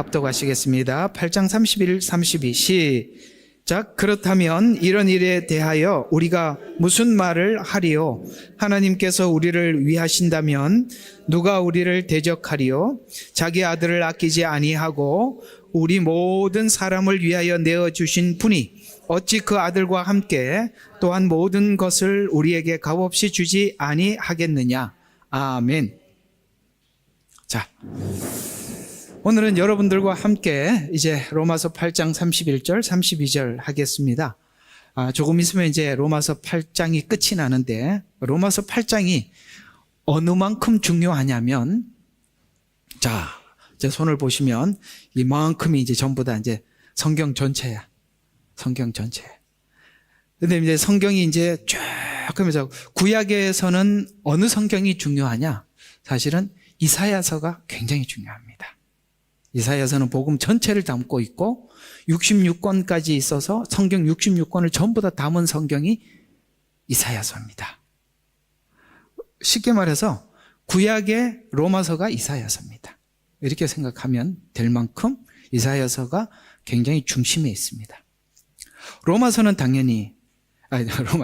합독하시겠습니다. 8장 31, 32 시작. 그렇다면 이런 일에 대하여 우리가 무슨 말을 하리요? 하나님께서 우리를 위하신다면 누가 우리를 대적하리요? 자기 아들을 아끼지 아니하고 우리 모든 사람을 위하여 내어주신 분이 어찌 그 아들과 함께 또한 모든 것을 우리에게 값없이 주지 아니하겠느냐. 아멘. 자, 오늘은 여러분들과 함께 이제 로마서 8장 31절 32절 하겠습니다. 조금 있으면 이제 로마서 8장이 끝이 나는데, 로마서 8장이 어느 만큼 중요하냐면, 자, 제 손을 보시면 이만큼이 이제 전부 다 이제 성경 전체야. 성경 전체. 근데 이제 성경이 이제 쭉 하면서 구약에서는 어느 성경이 중요하냐? 사실은 이사야서가 굉장히 중요합니다. 이사야서는 복음 전체를 담고 있고 66권까지 있어서 성경 66권을 전부 다 담은 성경이 이사야서입니다. 쉽게 말해서 구약의 로마서가 이사야서입니다. 이렇게 생각하면 될 만큼 이사야서가 굉장히 중심에 있습니다. 로마서는 당연히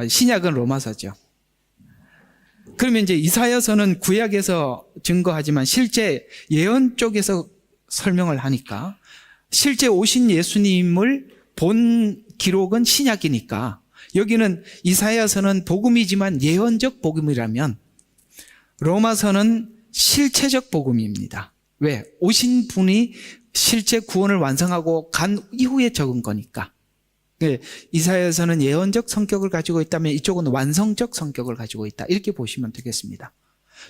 신약은 로마서죠. 그러면 이제 이사야서는 구약에서 증거하지만 실제 예언 쪽에서 설명을 하니까, 실제 오신 예수님을 본 기록은 신약이니까 여기는 이사야서는 복음이지만 예언적 복음이라면 로마서는 실체적 복음입니다. 왜? 오신 분이 실제 구원을 완성하고 간 이후에 적은 거니까. 이사야서는 예언적 성격을 가지고 있다면 이쪽은 완성적 성격을 가지고 있다, 이렇게 보시면 되겠습니다.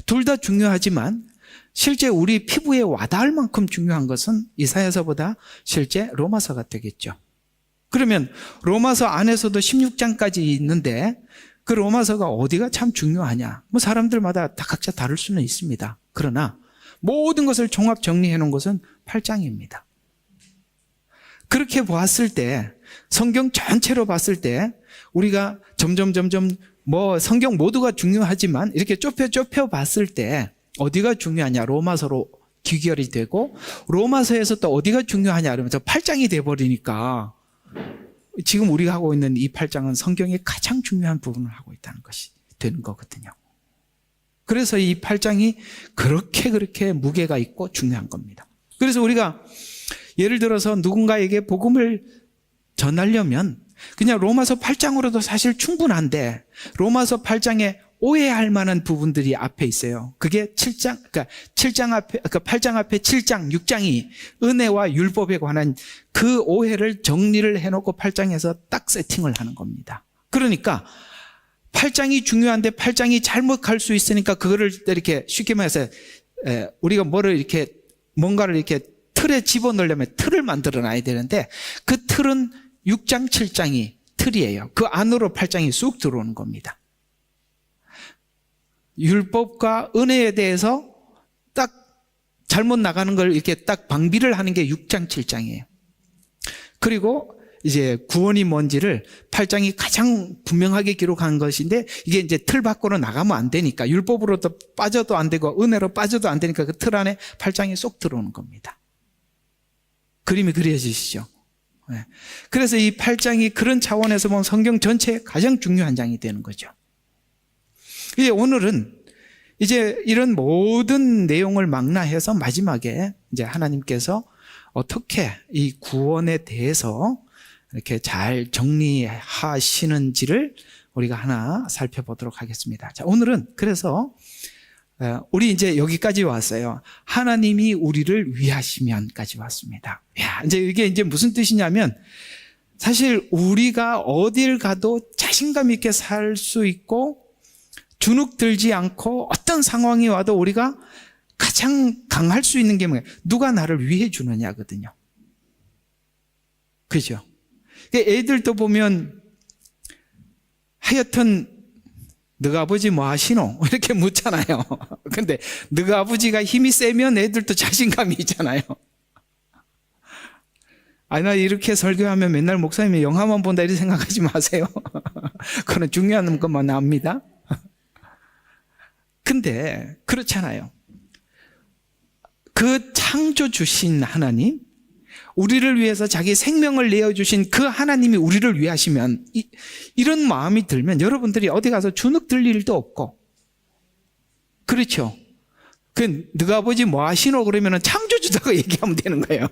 둘 다 중요하지만 실제 우리 피부에 와닿을 만큼 중요한 것은 이사야서보다 실제 로마서가 되겠죠. 그러면 로마서 안에서도 16장까지 있는데 그 로마서가 어디가 참 중요하냐? 뭐 사람들마다 다 각자 다를 수는 있습니다. 그러나 모든 것을 종합 정리해 놓은 것은 8장입니다. 그렇게 보았을 때, 성경 전체로 봤을 때 우리가 점점 뭐 성경 모두가 중요하지만 이렇게 좁혀 봤을 때 어디가 중요하냐? 로마서로 귀결이 되고, 로마서에서 또 어디가 중요하냐? 그러면서 8장이 돼버리니까 지금 우리가 하고 있는 이 8장은 성경의 가장 중요한 부분을 하고 있다는 것이 되는 거거든요. 그래서 이 8장이 그렇게 무게가 있고 중요한 겁니다. 그래서 우리가 예를 들어서 누군가에게 복음을 전하려면 그냥 로마서 8장으로도 사실 충분한데, 로마서 8장에 오해할 만한 부분들이 앞에 있어요. 그게 8장 앞에 7장, 6장이 은혜와 율법에 관한 그 오해를 정리를 해놓고 8장에서 딱 세팅을 하는 겁니다. 그러니까 8장이 중요한데 8장이 잘못 갈 수 있으니까 그거를 이렇게 쉽게 말해서 우리가 뭔가를 이렇게 틀에 집어넣으려면 틀을 만들어 놔야 되는데, 그 틀은 6장, 7장이 틀이에요. 그 안으로 8장이 쑥 들어오는 겁니다. 율법과 은혜에 대해서 딱 잘못 나가는 걸 이렇게 딱 방비를 하는 게 6장, 7장이에요. 그리고 이제 구원이 뭔지를 8장이 가장 분명하게 기록한 것인데, 이게 이제 틀 밖으로 나가면 안 되니까, 율법으로도 빠져도 안 되고 은혜로 빠져도 안 되니까 그 틀 안에 8장이 쏙 들어오는 겁니다. 그림이 그려지시죠? 네. 그래서 이 8장이 그런 차원에서 보면 성경 전체에 가장 중요한 장이 되는 거죠. 이제 오늘은 이제 이런 모든 내용을 망라해서 마지막에 이제 하나님께서 어떻게 이 구원에 대해서 이렇게 잘 정리하시는지를 우리가 하나 살펴보도록 하겠습니다. 자, 오늘은 그래서 우리 이제 여기까지 왔어요. 하나님이 우리를 위하시면까지 왔습니다. 야, 이제 이게 이제 무슨 뜻이냐면, 사실 우리가 어딜 가도 자신감 있게 살 수 있고 주눅 들지 않고 어떤 상황이 와도 우리가 가장 강할 수 있는 게 뭐예요? 누가 나를 위해 주느냐거든요. 그죠? 애들도 보면 하여튼 너가 아버지 뭐 하시노? 이렇게 묻잖아요. 근데 너가 아버지가 힘이 세면 애들도 자신감이 있잖아요. 나 이렇게 설교하면 맨날 목사님이 영화만 본다 이렇게 생각하지 마세요. 그건 중요한 것만 나옵니다. 근데 그렇잖아요. 그 창조 주신 하나님, 우리를 위해서 자기 생명을 내어주신 그 하나님이 우리를 위하시면 이런 마음이 들면 여러분들이 어디 가서 주눅 들 일도 없고, 그렇죠? 너가 아버지 뭐 하시노? 그러면 창조주다고 얘기하면 되는 거예요.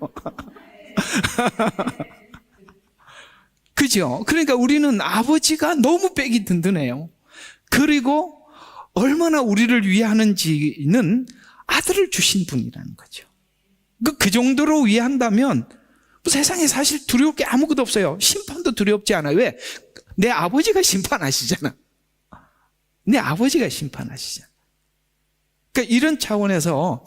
그죠? 그러니까 우리는 아버지가 너무 백이 든든해요. 그리고 얼마나 우리를 위하는지는 아들을 주신 분이라는 거죠. 그 정도로 위한다면 세상에 사실 두려울 게 아무것도 없어요. 심판도 두렵지 않아요. 왜? 내 아버지가 심판하시잖아. 내 아버지가 심판하시잖아. 그러니까 이런 차원에서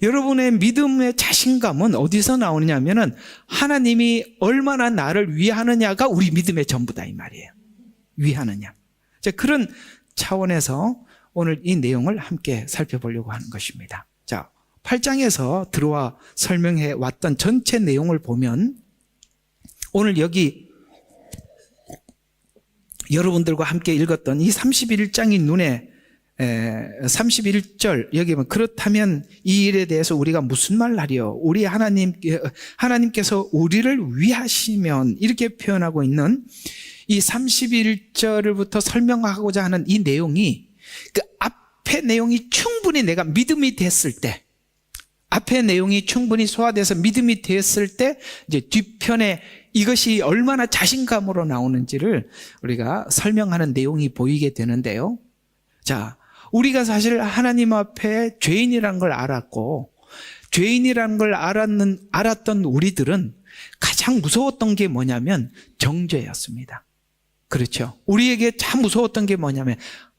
여러분의 믿음의 자신감은 어디서 나오느냐면은 하나님이 얼마나 나를 위하느냐가 우리 믿음의 전부다 이 말이에요. 위하느냐. 자, 그런 차원에서 오늘 이 내용을 함께 살펴보려고 하는 것입니다. 자, 8장에서 들어와 설명해 왔던 전체 내용을 보면 오늘 여기 여러분들과 함께 읽었던 이 31장이 눈에 31절 여기 보면 그렇다면 이 일에 대해서 우리가 무슨 말 하리요? 우리 하나님께서 우리를 위하시면 이렇게 표현하고 있는 이 31절부터 설명하고자 하는 이 내용이 그 앞의 내용이 충분히 내가 믿음이 됐을 때, 앞의 내용이 충분히 소화돼서 믿음이 됐을 때 이제 뒤편에 이것이 얼마나 자신감으로 나오는지를 우리가 설명하는 내용이 보이게 되는데요. 자, 우리가 사실 하나님 앞에 죄인이라는 걸 알았고, 죄인이라는 걸 알았던 우리들은 가장 무서웠던 게 뭐냐면 정죄였습니다. 그렇죠? 우리에게 참 무서웠던 게 뭐냐면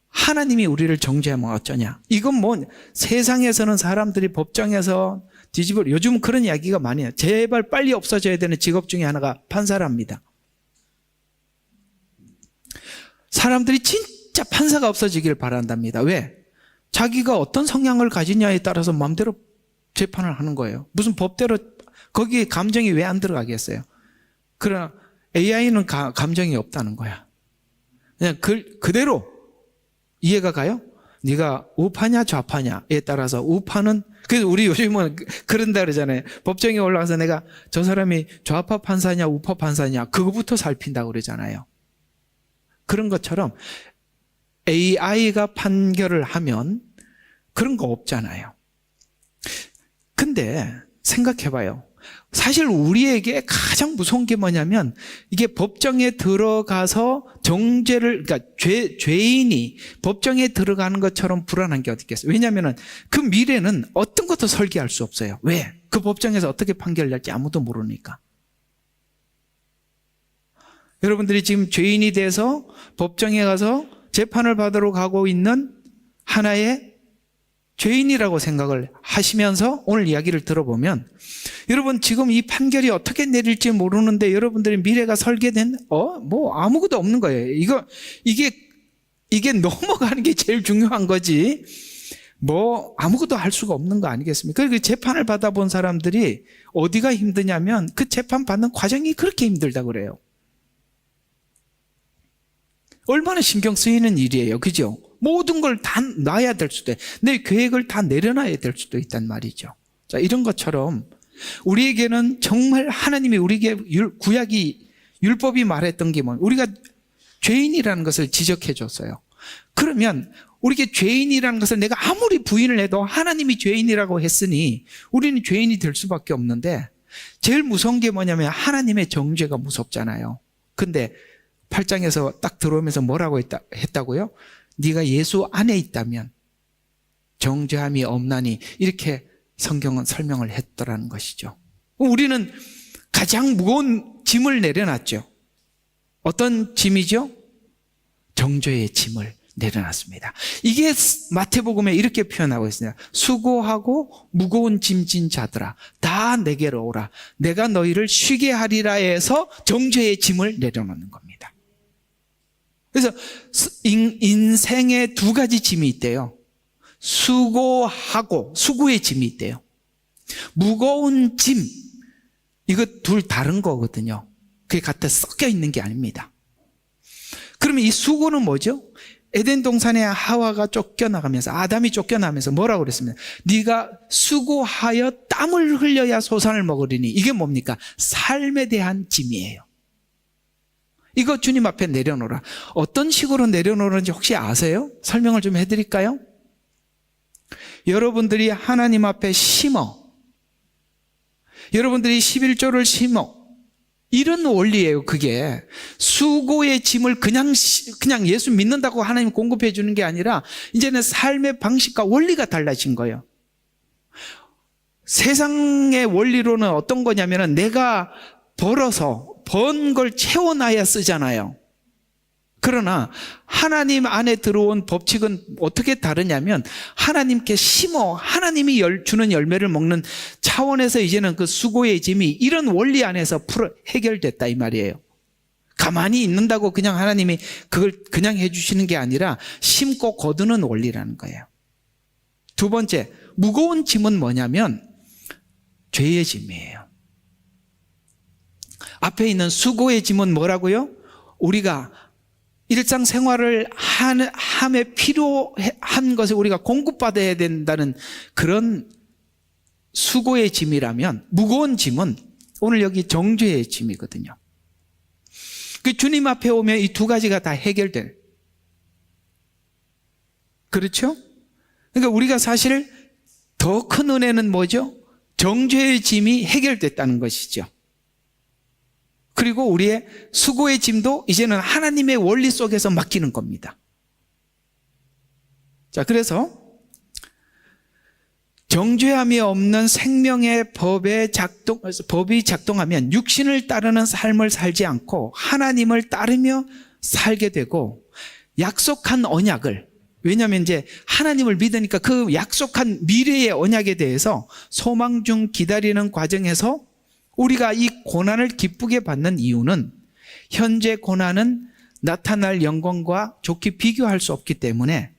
하나님이 우리를 정죄하면 어쩌냐. 이건 뭐 세상에서는 사람들이 법정에서 요즘은 그런 이야기가 많이 해요. 제발 빨리 없어져야 되는 직업 중에 하나가 판사랍니다. 사람들이 진짜 판사가 없어지길 바란답니다. 왜? 자기가 어떤 성향을 가지냐에 따라서 마음대로 재판을 하는 거예요. 무슨 법대로 거기에 감정이 왜 안 들어가겠어요? 그러나 AI는 감정이 없다는 거야. 그냥 그대로 이해가 가요? 네가 우파냐 좌파냐에 따라서 우파는, 그래서 우리 요즘은 그런다 그러잖아요. 법정에 올라가서 내가 저 사람이 좌파 판사냐 우파 판사냐 그거부터 살핀다고 그러잖아요. 그런 것처럼 AI가 판결을 하면 그런 거 없잖아요. 근데 생각해봐요. 사실 우리에게 가장 무서운 게 뭐냐면 이게 법정에 들어가서 그러니까 죄인이 법정에 들어가는 것처럼 불안한 게 어디 있겠어요. 왜냐하면 그 미래는 어떤 것도 설계할 수 없어요. 왜? 그 법정에서 어떻게 판결날지 아무도 모르니까. 여러분들이 지금 죄인이 돼서 법정에 가서 재판을 받으러 가고 있는 하나의 죄인이라고 생각을 하시면서 오늘 이야기를 들어보면 여러분 지금 이 판결이 어떻게 내릴지 모르는데 여러분들의 미래가 설계된 뭐 아무것도 없는 거예요. 이게 넘어가는 게 제일 중요한 거지 뭐 아무것도 할 수가 없는 거 아니겠습니까? 그 재판을 받아본 사람들이 어디가 힘드냐면 그 재판 받는 과정이 그렇게 힘들다 그래요. 얼마나 신경 쓰이는 일이에요. 그죠? 모든 걸 다 놔야 될 수도 있고 내 계획을 다 내려놔야 될 수도 있단 말이죠. 자, 이런 것처럼 우리에게는 정말 하나님이 우리에게 율법이 말했던 게 뭐냐면 우리가 죄인이라는 것을 지적해 줬어요. 그러면 우리에게 죄인이라는 것을 내가 아무리 부인을 해도 하나님이 죄인이라고 했으니 우리는 죄인이 될 수밖에 없는데 제일 무서운 게 뭐냐면 하나님의 정죄가 무섭잖아요. 근데 8장에서 딱 들어오면서 뭐라고 했다고요? 네가 예수 안에 있다면 정죄함이 없나니 이렇게 성경은 설명을 했더라는 것이죠. 우리는 가장 무거운 짐을 내려놨죠. 어떤 짐이죠? 정죄의 짐을 내려놨습니다. 이게 마태복음에 이렇게 표현하고 있습니다. 수고하고 무거운 짐진 자들아 다 내게로 오라 내가 너희를 쉬게 하리라 해서 정죄의 짐을 내려놓는 겁니다. 그래서 인생에 두 가지 짐이 있대요. 수고하고 수고의 짐이 있대요. 무거운 짐 이거 둘 다른 거거든요. 그게 같이 섞여 있는 게 아닙니다. 그러면 이 수고는 뭐죠? 에덴 동산에 하와가 쫓겨나가면서, 아담이 쫓겨나면서 뭐라고 그랬습니까? 네가 수고하여 땀을 흘려야 소산을 먹으리니. 이게 뭡니까? 삶에 대한 짐이에요. 이거 주님 앞에 내려놓으라. 어떤 식으로 내려놓는지 혹시 아세요? 설명을 좀 해드릴까요? 여러분들이 하나님 앞에 심어, 여러분들이 11조를 심어, 이런 원리예요. 그게 수고의 짐을 그냥 예수 믿는다고 하나님 공급해 주는 게 아니라 이제는 삶의 방식과 원리가 달라진 거예요. 세상의 원리로는 어떤 거냐면 내가 벌어서 번 걸 채워놔야 쓰잖아요. 그러나 하나님 안에 들어온 법칙은 어떻게 다르냐면 하나님께 심어 하나님이 주는 열매를 먹는 차원에서 이제는 그 수고의 짐이 이런 원리 안에서 해결됐다 이 말이에요. 가만히 있는다고 그냥 하나님이 그걸 그냥 해주시는 게 아니라 심고 거두는 원리라는 거예요. 두 번째, 무거운 짐은 뭐냐면 죄의 짐이에요. 앞에 있는 수고의 짐은 뭐라고요? 우리가 일상생활을 함에 필요한 것을 우리가 공급받아야 된다는 그런 수고의 짐이라면, 무거운 짐은 오늘 여기 정죄의 짐이거든요. 그 주님 앞에 오면 이 두 가지가 다 해결돼. 그렇죠? 그러니까 우리가 사실 더 큰 은혜는 뭐죠? 정죄의 짐이 해결됐다는 것이죠. 그리고 우리의 수고의 짐도 이제는 하나님의 원리 속에서 맡기는 겁니다. 자, 그래서 정죄함이 없는 생명의 법이 작동하면 육신을 따르는 삶을 살지 않고 하나님을 따르며 살게 되고, 약속한 언약을, 왜냐하면 이제 하나님을 믿으니까 그 약속한 미래의 언약에 대해서 소망 중 기다리는 과정에서 우리가 이 고난을 기쁘게 받는 이유는 현재 고난은 나타날 영광과 좋게 비교할 수 없기 때문에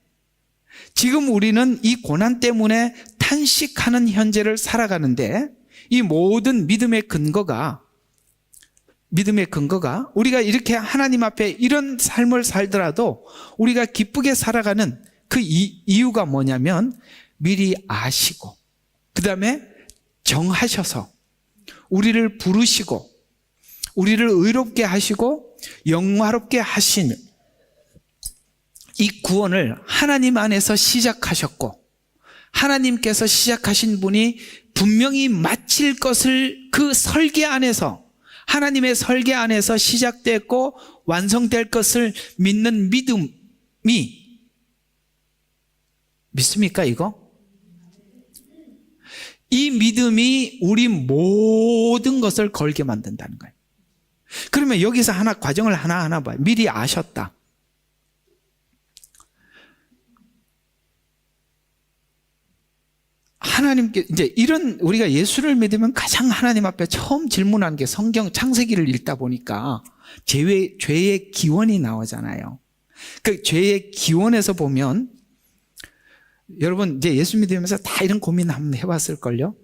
지금 우리는 이 고난 때문에 탄식하는 현재를 살아가는데, 이 모든 믿음의 근거가 우리가 이렇게 하나님 앞에 이런 삶을 살더라도 우리가 기쁘게 살아가는 그 이유가 뭐냐면 미리 아시고 그 다음에 정하셔서 우리를 부르시고 우리를 의롭게 하시고 영화롭게 하신 이 구원을 하나님 안에서 시작하셨고, 하나님께서 시작하신 분이 분명히 마칠 것을 그 설계 안에서, 하나님의 설계 안에서 시작됐고 완성될 것을 믿는 믿음이, 믿습니까 이거? 이 믿음이 우리 모든 것을 걸게 만든다는 거예요. 그러면 여기서 과정을 하나하나 봐요. 미리 아셨다. 하나님께 이제 이런, 우리가 예수를 믿으면 가장 하나님 앞에 처음 질문하는 게 성경 창세기를 읽다 보니까 죄의 기원이 나오잖아요. 그 죄의 기원에서 보면, 여러분 이제 예수 믿으면서 다 이런 고민 한번 해봤을걸요?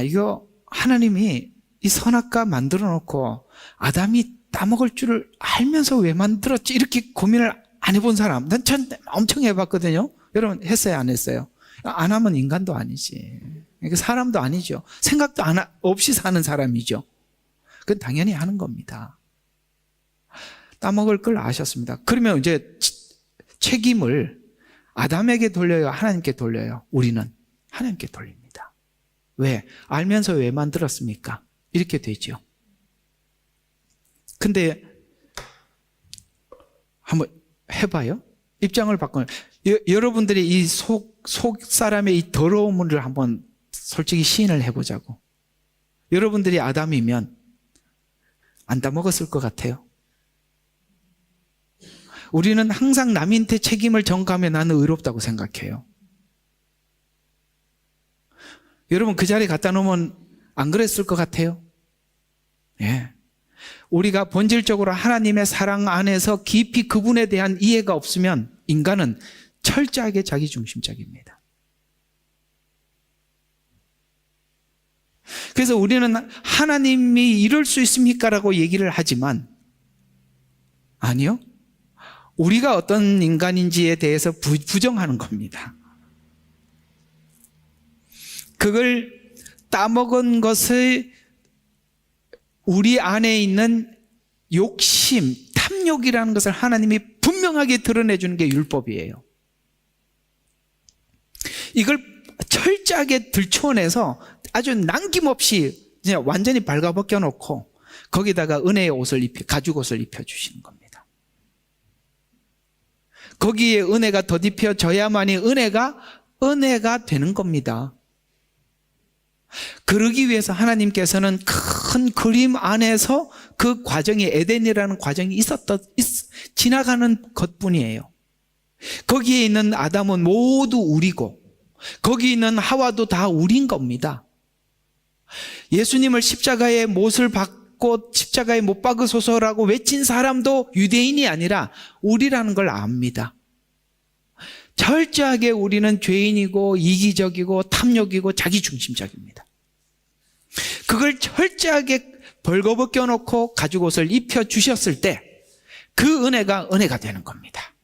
이거 하나님이 이 선악과 만들어 놓고 아담이 따먹을 줄을 알면서 왜 만들었지? 이렇게 고민을 안 해본 사람, 난 엄청 해봤거든요. 여러분 했어요, 안 했어요? 안 하면 인간도 아니지. 그러니까 사람도 아니죠. 생각도 없이 사는 사람이죠. 그건 당연히 하는 겁니다. 따먹을 걸 아셨습니다. 그러면 이제 책임을 아담에게 돌려요? 하나님께 돌려요? 우리는 하나님께 돌립니다. 왜? 알면서 왜 만들었습니까? 이렇게 되죠. 근데 한번 해봐요. 입장을 바꿔요. 여러분들이 이 속 사람의 이 더러움을 한번 솔직히 시인을 해보자고. 여러분들이 아담이면 안 따먹었을 것 같아요. 우리는 항상 남한테 책임을 전가하면 나는 의롭다고 생각해요. 여러분 그 자리에 갖다 놓으면 안 그랬을 것 같아요? 예. 우리가 본질적으로 하나님의 사랑 안에서 깊이 그분에 대한 이해가 없으면 인간은 철저하게 자기중심적입니다. 그래서 우리는 하나님이 이럴 수 있습니까? 라고 얘기를 하지만 아니요. 우리가 어떤 인간인지에 대해서 부정하는 겁니다. 그걸 따먹은 것을 우리 안에 있는 욕심, 탐욕이라는 것을 하나님이 분명하게 드러내주는 게 율법이에요. 이걸 철저하게 들춰내서 아주 남김없이 그냥 완전히 발가벗겨 놓고 거기다가 은혜의 옷을 가죽 옷을 입혀주시는 겁니다. 거기에 은혜가 덧입혀져야만이 은혜가 되는 겁니다. 그러기 위해서 하나님께서는 큰 그림 안에서 그 과정이 에덴이라는 과정이 지나가는 것뿐이에요. 거기에 있는 아담은 모두 우리고 거기 있는 하와도 다 우린 겁니다. 예수님을 십자가에 못을 박고 십자가에 못 박으소서라고 외친 사람도 유대인이 아니라 우리라는 걸 압니다. 철저하게 우리는 죄인이고 이기적이고 탐욕이고 자기중심적입니다. 그걸 철저하게 벌거벗겨 놓고 가죽 옷을 입혀 주셨을 때 그 은혜가 되는 겁니다.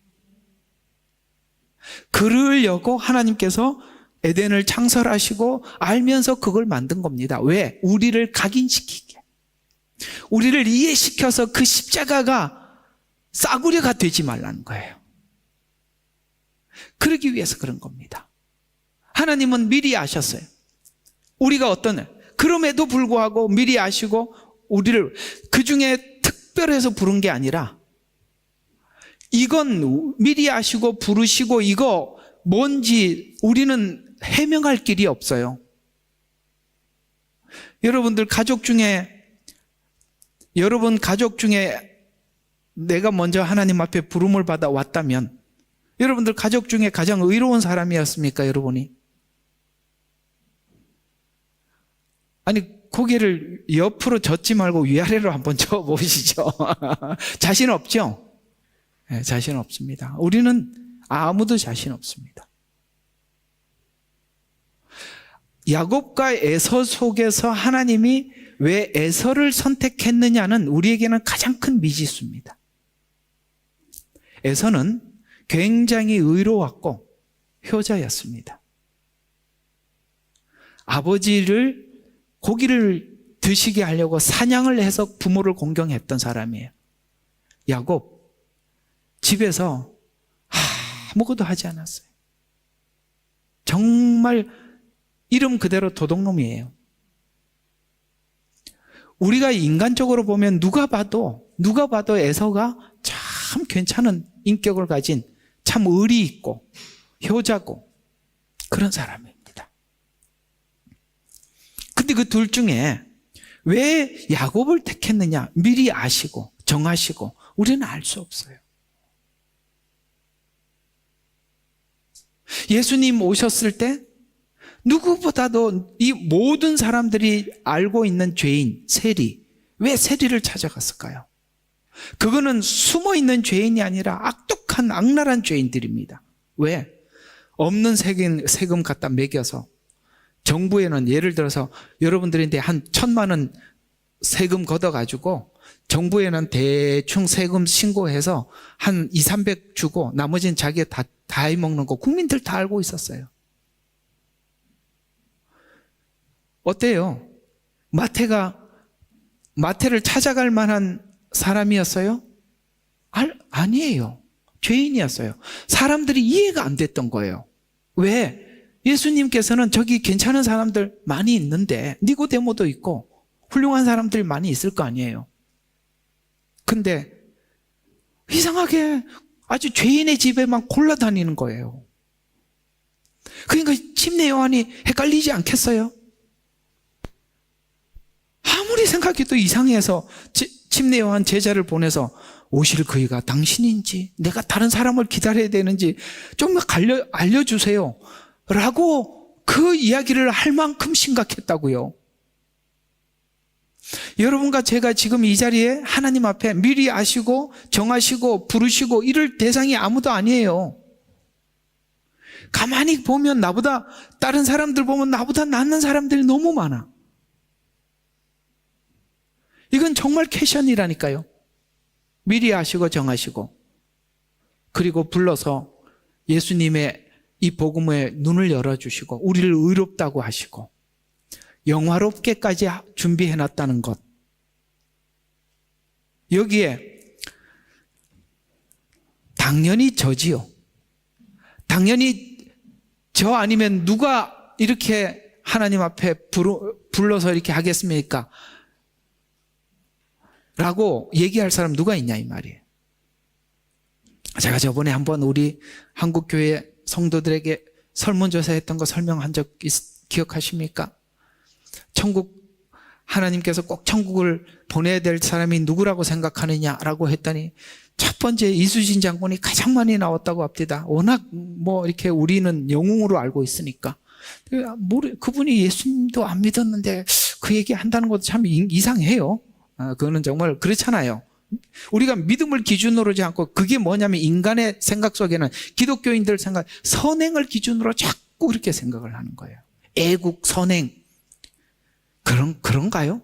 그러려고 하나님께서 에덴을 창설하시고 알면서 그걸 만든 겁니다. 왜? 우리를 각인시키게, 우리를 이해시켜서 그 십자가가 싸구려가 되지 말라는 거예요. 그러기 위해서 그런 겁니다. 하나님은 미리 아셨어요. 우리가 그럼에도 불구하고 미리 아시고 우리를 그 중에 특별해서 부른 게 아니라 이건 미리 아시고 부르시고 이거 뭔지 우리는 해명할 길이 없어요. 여러분 가족 중에 내가 먼저 하나님 앞에 부름을 받아 왔다면 여러분들 가족 중에 가장 의로운 사람이었습니까, 여러분이? 아니, 고개를 옆으로 젓지 말고 위아래로 한번 져보시죠. 자신 없죠? 네, 자신 없습니다. 우리는 아무도 자신 없습니다. 야곱과 에서 속에서 하나님이 왜 에서를 선택했느냐는 우리에게는 가장 큰 미지수입니다. 에서는 굉장히 의로웠고 효자였습니다. 아버지를 고기를 드시게 하려고 사냥을 해서 부모를 공경했던 사람이에요. 야곱 집에서 아무것도 하지 않았어요. 정말 이름 그대로 도둑놈이에요. 우리가 인간적으로 보면 누가 봐도 에서가 참 괜찮은 인격을 가진 참 의리 있고 효자고 그런 사람입니다. 근데 그 둘 중에 왜 야곱을 택했느냐? 미리 아시고 정하시고 우리는 알 수 없어요. 예수님 오셨을 때 누구보다도 이 모든 사람들이 알고 있는 죄인 세리, 왜 세리를 찾아갔을까요? 그거는 숨어있는 죄인이 아니라 악독한 악랄한 죄인들입니다. 왜? 없는 세금 갖다 매겨서 정부에는 예를 들어서 여러분들인데 한 1,000만 원 세금 걷어가지고 정부에는 대충 세금 신고해서 한 200-300 주고 나머지는 자기가 다 해먹는 거 국민들 다 알고 있었어요. 어때요? 마태를 찾아갈 만한 사람이었어요? 아니에요. 죄인이었어요. 사람들이 이해가 안 됐던 거예요. 왜? 예수님께서는 저기 괜찮은 사람들 많이 있는데 니고데모도 있고 훌륭한 사람들이 많이 있을 거 아니에요. 근데 이상하게 아주 죄인의 집에만 골라다니는 거예요. 그러니까 침례 요한이 헷갈리지 않겠어요? 아무리 생각해도 이상해서 침례 요한 제자를 보내서 오실 그이가 당신인지 내가 다른 사람을 기다려야 되는지 좀 알려주세요 라고 그 이야기를 할 만큼 심각했다고요. 여러분과 제가 지금 이 자리에 하나님 앞에 미리 아시고 정하시고 부르시고 이럴 대상이 아무도 아니에요. 가만히 보면 다른 사람들 보면 나보다 낫는 사람들이 너무 많아. 이건 정말 캐션이라니까요. 미리 아시고 정하시고. 그리고 불러서 예수님의 이 복음의 눈을 열어주시고 우리를 의롭다고 하시고 영화롭게까지 준비해놨다는 것. 여기에 당연히 저지요. 당연히 저 아니면 누가 이렇게 하나님 앞에 불러서 이렇게 하겠습니까? 라고 얘기할 사람 누가 있냐 이 말이에요. 제가 저번에 한번 우리 한국교회 성도들에게 설문조사했던 거 설명한 적 기억하십니까? 하나님께서 꼭 천국을 보내야 될 사람이 누구라고 생각하느냐라고 했더니 첫 번째 이수진 장군이 가장 많이 나왔다고 합니다. 워낙 이렇게 우리는 영웅으로 알고 있으니까. 그분이 예수님도 안 믿었는데 그 얘기 한다는 것도 참 이상해요. 그거는 정말 그렇잖아요. 우리가 믿음을 기준으로 하지 않고 그게 뭐냐면 인간의 생각 속에는 기독교인들 생각, 선행을 기준으로 자꾸 그렇게 생각을 하는 거예요. 애국, 선행. 그런가요?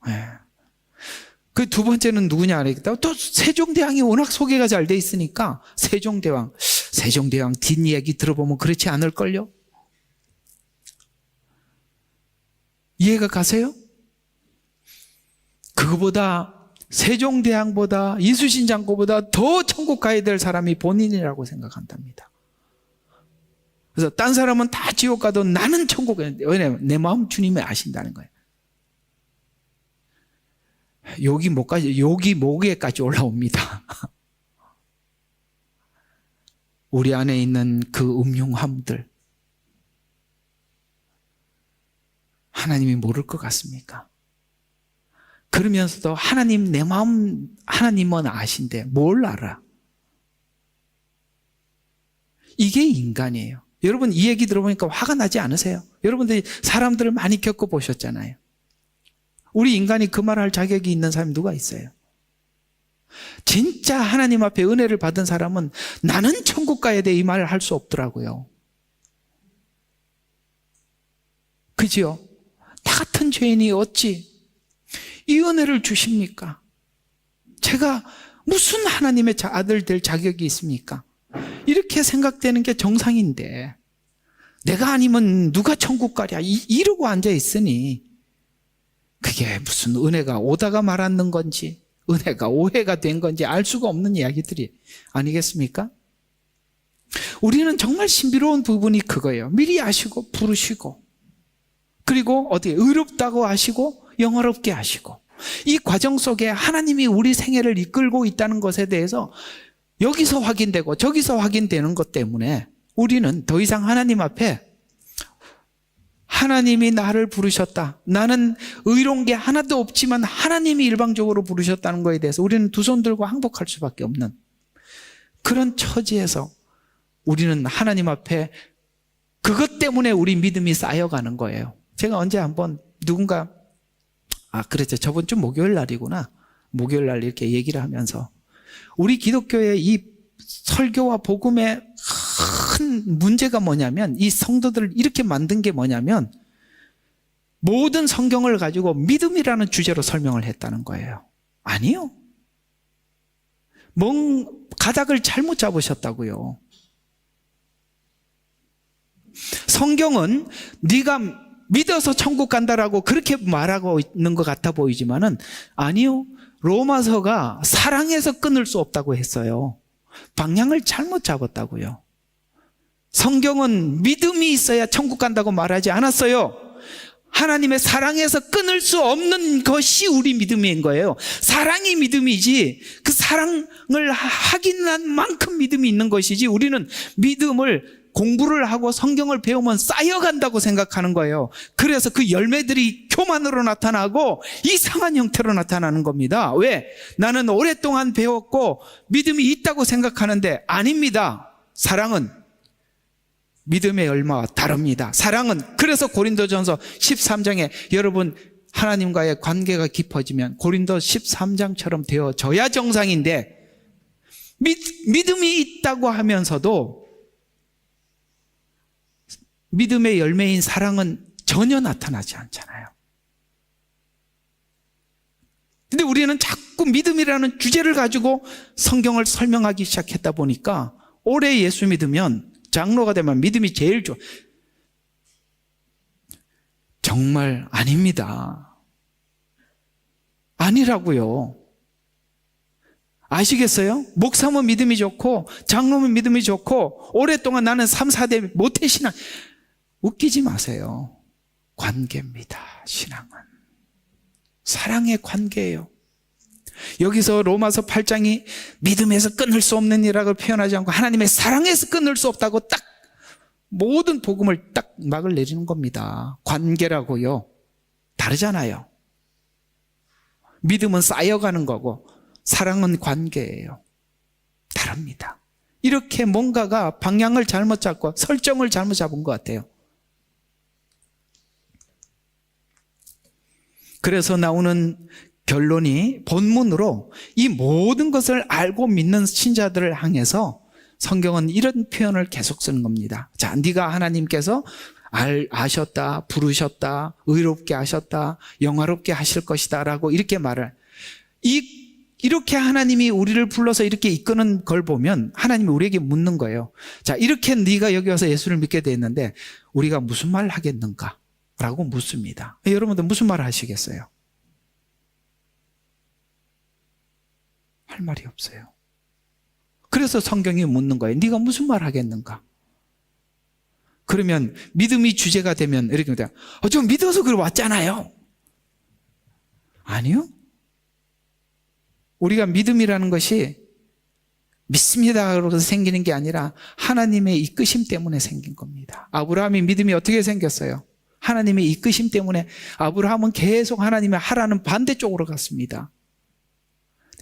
네. 그 두 번째는 누구냐 그랬다. 또 세종대왕이 워낙 소개가 잘 돼 있으니까 세종대왕 뒷이야기 들어보면 그렇지 않을걸요? 이해가 가세요? 그거보다 세종대왕보다 이수신 장군보다 더 천국 가야 될 사람이 본인이라고 생각한답니다. 그래서 딴 사람은 다 지옥 가도 나는 천국 가야 돼. 왜냐면 내 마음 주님이 아신다는 거예요. 여기 목에까지 올라옵니다. 우리 안에 있는 그 음흉함들 하나님이 모를 것 같습니까? 그러면서도 하나님 내 마음 하나님은 아신데 뭘 알아? 이게 인간이에요. 여러분 이 얘기 들어보니까 화가 나지 않으세요? 여러분들이 사람들을 많이 겪어보셨잖아요. 우리 인간이 그 말할 자격이 있는 사람이 누가 있어요? 진짜 하나님 앞에 은혜를 받은 사람은 나는 천국 가야 돼 이 말을 할 수 없더라고요. 그지요? 나 같은 죄인이 어찌 이 은혜를 주십니까? 제가 무슨 하나님의 아들 될 자격이 있습니까? 이렇게 생각되는 게 정상인데 내가 아니면 누가 천국 가랴 이러고 앉아 있으니 그게 무슨 은혜가 오다가 말았는 건지 은혜가 오해가 된 건지 알 수가 없는 이야기들이 아니겠습니까? 우리는 정말 신비로운 부분이 그거예요. 미리 아시고 부르시고 그리고 어떻게 의롭다고 하시고 영화롭게 하시고 이 과정 속에 하나님이 우리 생애를 이끌고 있다는 것에 대해서 여기서 확인되고 저기서 확인되는 것 때문에 우리는 더 이상 하나님 앞에 하나님이 나를 부르셨다. 나는 의로운 게 하나도 없지만 하나님이 일방적으로 부르셨다는 것에 대해서 우리는 두 손 들고 항복할 수밖에 없는 그런 처지에서 우리는 하나님 앞에 그것 때문에 우리 믿음이 쌓여가는 거예요. 제가 언제 한번 누군가 그랬죠. 저번 주 목요일 날이구나. 목요일 날 이렇게 얘기를 하면서 우리 기독교의 이 설교와 복음의 큰 문제가 뭐냐면 이 성도들을 이렇게 만든 게 뭐냐면 모든 성경을 가지고 믿음이라는 주제로 설명을 했다는 거예요. 아니요. 가닥을 잘못 잡으셨다고요. 성경은 네가 믿어서 천국 간다라고 그렇게 말하고 있는 것 같아 보이지만은 아니요. 로마서가 사랑해서 끊을 수 없다고 했어요. 방향을 잘못 잡았다고요. 성경은 믿음이 있어야 천국 간다고 말하지 않았어요. 하나님의 사랑에서 끊을 수 없는 것이 우리 믿음인 거예요. 사랑이 믿음이지 그 사랑을 확인한 만큼 믿음이 있는 것이지 우리는 믿음을 공부를 하고 성경을 배우면 쌓여간다고 생각하는 거예요. 그래서 그 열매들이 교만으로 나타나고 이상한 형태로 나타나는 겁니다. 왜? 나는 오랫동안 배웠고 믿음이 있다고 생각하는데 아닙니다. 사랑은 믿음의 열매와 다릅니다. 사랑은 그래서 고린도전서 13장에 여러분 하나님과의 관계가 깊어지면 고린도 13장처럼 되어져야 정상인데 믿음이 있다고 하면서도 믿음의 열매인 사랑은 전혀 나타나지 않잖아요. 근데 우리는 자꾸 믿음이라는 주제를 가지고 성경을 설명하기 시작했다 보니까 오래 예수 믿으면, 장로가 되면 믿음이 제일 좋아. 정말 아닙니다. 아니라고요. 아시겠어요? 목사면 믿음이 좋고 장로면 믿음이 좋고 오랫동안 나는 3, 4대 모태신앙. 웃기지 마세요. 관계입니다. 신앙은 사랑의 관계예요. 여기서 로마서 8장이 믿음에서 끊을 수 없는 일이라고 표현하지 않고 하나님의 사랑에서 끊을 수 없다고 딱 모든 복음을 딱 막을 내리는 겁니다. 관계라고요. 다르잖아요. 믿음은 쌓여가는 거고 사랑은 관계예요. 다릅니다. 이렇게 뭔가가 방향을 잘못 잡고 설정을 잘못 잡은 것 같아요. 그래서 나오는 결론이 본문으로 이 모든 것을 알고 믿는 신자들을 향해서 성경은 이런 표현을 계속 쓰는 겁니다. 자, 네가 하나님께서 아셨다, 부르셨다, 의롭게 하셨다, 영화롭게 하실 것이다 라고 이렇게 말을, 이렇게 하나님이 우리를 불러서 이렇게 이끄는 걸 보면 하나님이 우리에게 묻는 거예요. 자, 이렇게 네가 여기 와서 예수를 믿게 됐는데 우리가 무슨 말을 하겠는가? 라고 묻습니다. 여러분들 무슨 말을 하시겠어요? 할 말이 없어요. 그래서 성경이 묻는 거예요. 네가 무슨 말 하겠는가? 그러면 믿음이 주제가 되면 이렇게 돼요. 좀 믿어서 그래 왔잖아요. 아니요. 우리가 믿음이라는 것이 믿습니다 그러고서 생기는 게 아니라 하나님의 이끄심 때문에 생긴 겁니다. 아브라함이 믿음이 어떻게 생겼어요? 하나님의 이끄심 때문에 아브라함은 계속 하나님의 하라는 반대쪽으로 갔습니다.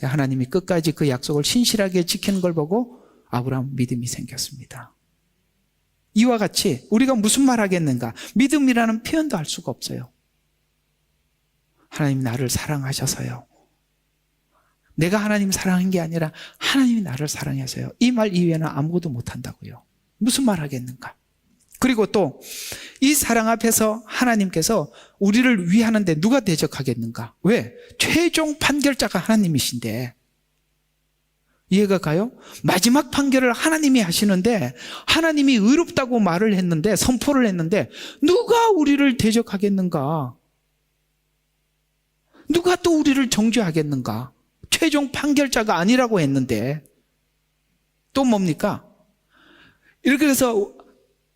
하나님이 끝까지 그 약속을 신실하게 지키는 걸 보고 아브라함 믿음이 생겼습니다. 이와 같이 우리가 무슨 말 하겠는가? 믿음이라는 표현도 할 수가 없어요. 하나님 나를 사랑하셔서요. 내가 하나님 사랑한 게 아니라 하나님이 나를 사랑해서요. 이 말 이외에는 아무것도 못한다고요. 무슨 말 하겠는가? 그리고 또 이 사랑 앞에서 하나님께서 우리를 위하는데 누가 대적하겠는가? 왜? 최종 판결자가 하나님이신데 이해가 가요? 마지막 판결을 하나님이 하시는데 하나님이 의롭다고 말을 했는데 선포를 했는데 누가 우리를 대적하겠는가? 누가 또 우리를 정죄하겠는가? 최종 판결자가 아니라고 했는데 또 뭡니까? 이렇게 해서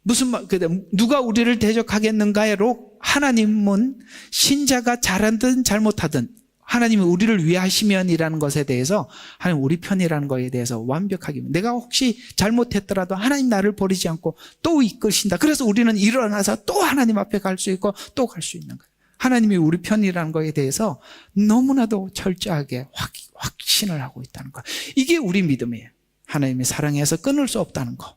무슨 말, 누가 우리를 대적하겠는가로 하나님은 신자가 잘하든 잘못하든 하나님이 우리를 위하시면이라는 것에 대해서 하나님 우리 편이라는 것에 대해서 완벽하게 내가 혹시 잘못했더라도 하나님 나를 버리지 않고 또 이끄신다. 그래서 우리는 일어나서 또 하나님 앞에 갈 수 있고 또 갈 수 있는 거예요. 하나님이 우리 편이라는 것에 대해서 너무나도 철저하게 확신을 하고 있다는 거. 이게 우리 믿음이에요. 하나님의 사랑에서 끊을 수 없다는 거.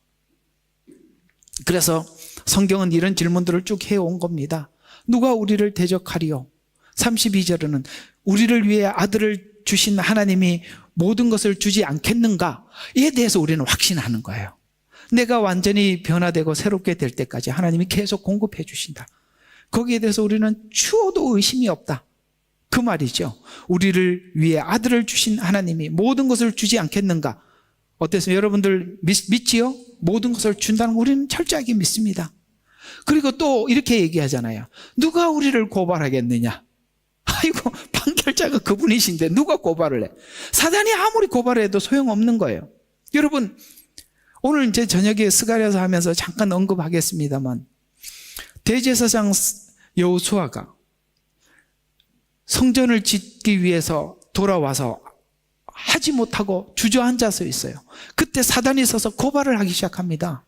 그래서 성경은 이런 질문들을 쭉 해온 겁니다. 누가 우리를 대적하리요? 32절에는 우리를 위해 아들을 주신 하나님이 모든 것을 주지 않겠는가에 대해서 우리는 확신하는 거예요. 내가 완전히 변화되고 새롭게 될 때까지 하나님이 계속 공급해 주신다. 거기에 대해서 우리는 추호도 의심이 없다. 그 말이죠. 우리를 위해 아들을 주신 하나님이 모든 것을 주지 않겠는가? 어땠어요? 여러분들 믿지요? 모든 것을 준다는 거 우리는 철저하게 믿습니다. 그리고 또 이렇게 얘기하잖아요. 누가 우리를 고발하겠느냐? 아이고, 판결자가 그분이신데 누가 고발을 해? 사단이 아무리 고발해도 소용없는 거예요. 여러분, 오늘 이제 저녁에 스가랴서 하면서 잠깐 언급하겠습니다만 대제사장 여호수아가 성전을 짓기 위해서 돌아와서 하지 못하고 주저앉아서 있어요. 그때 사단이 서서 고발을 하기 시작합니다.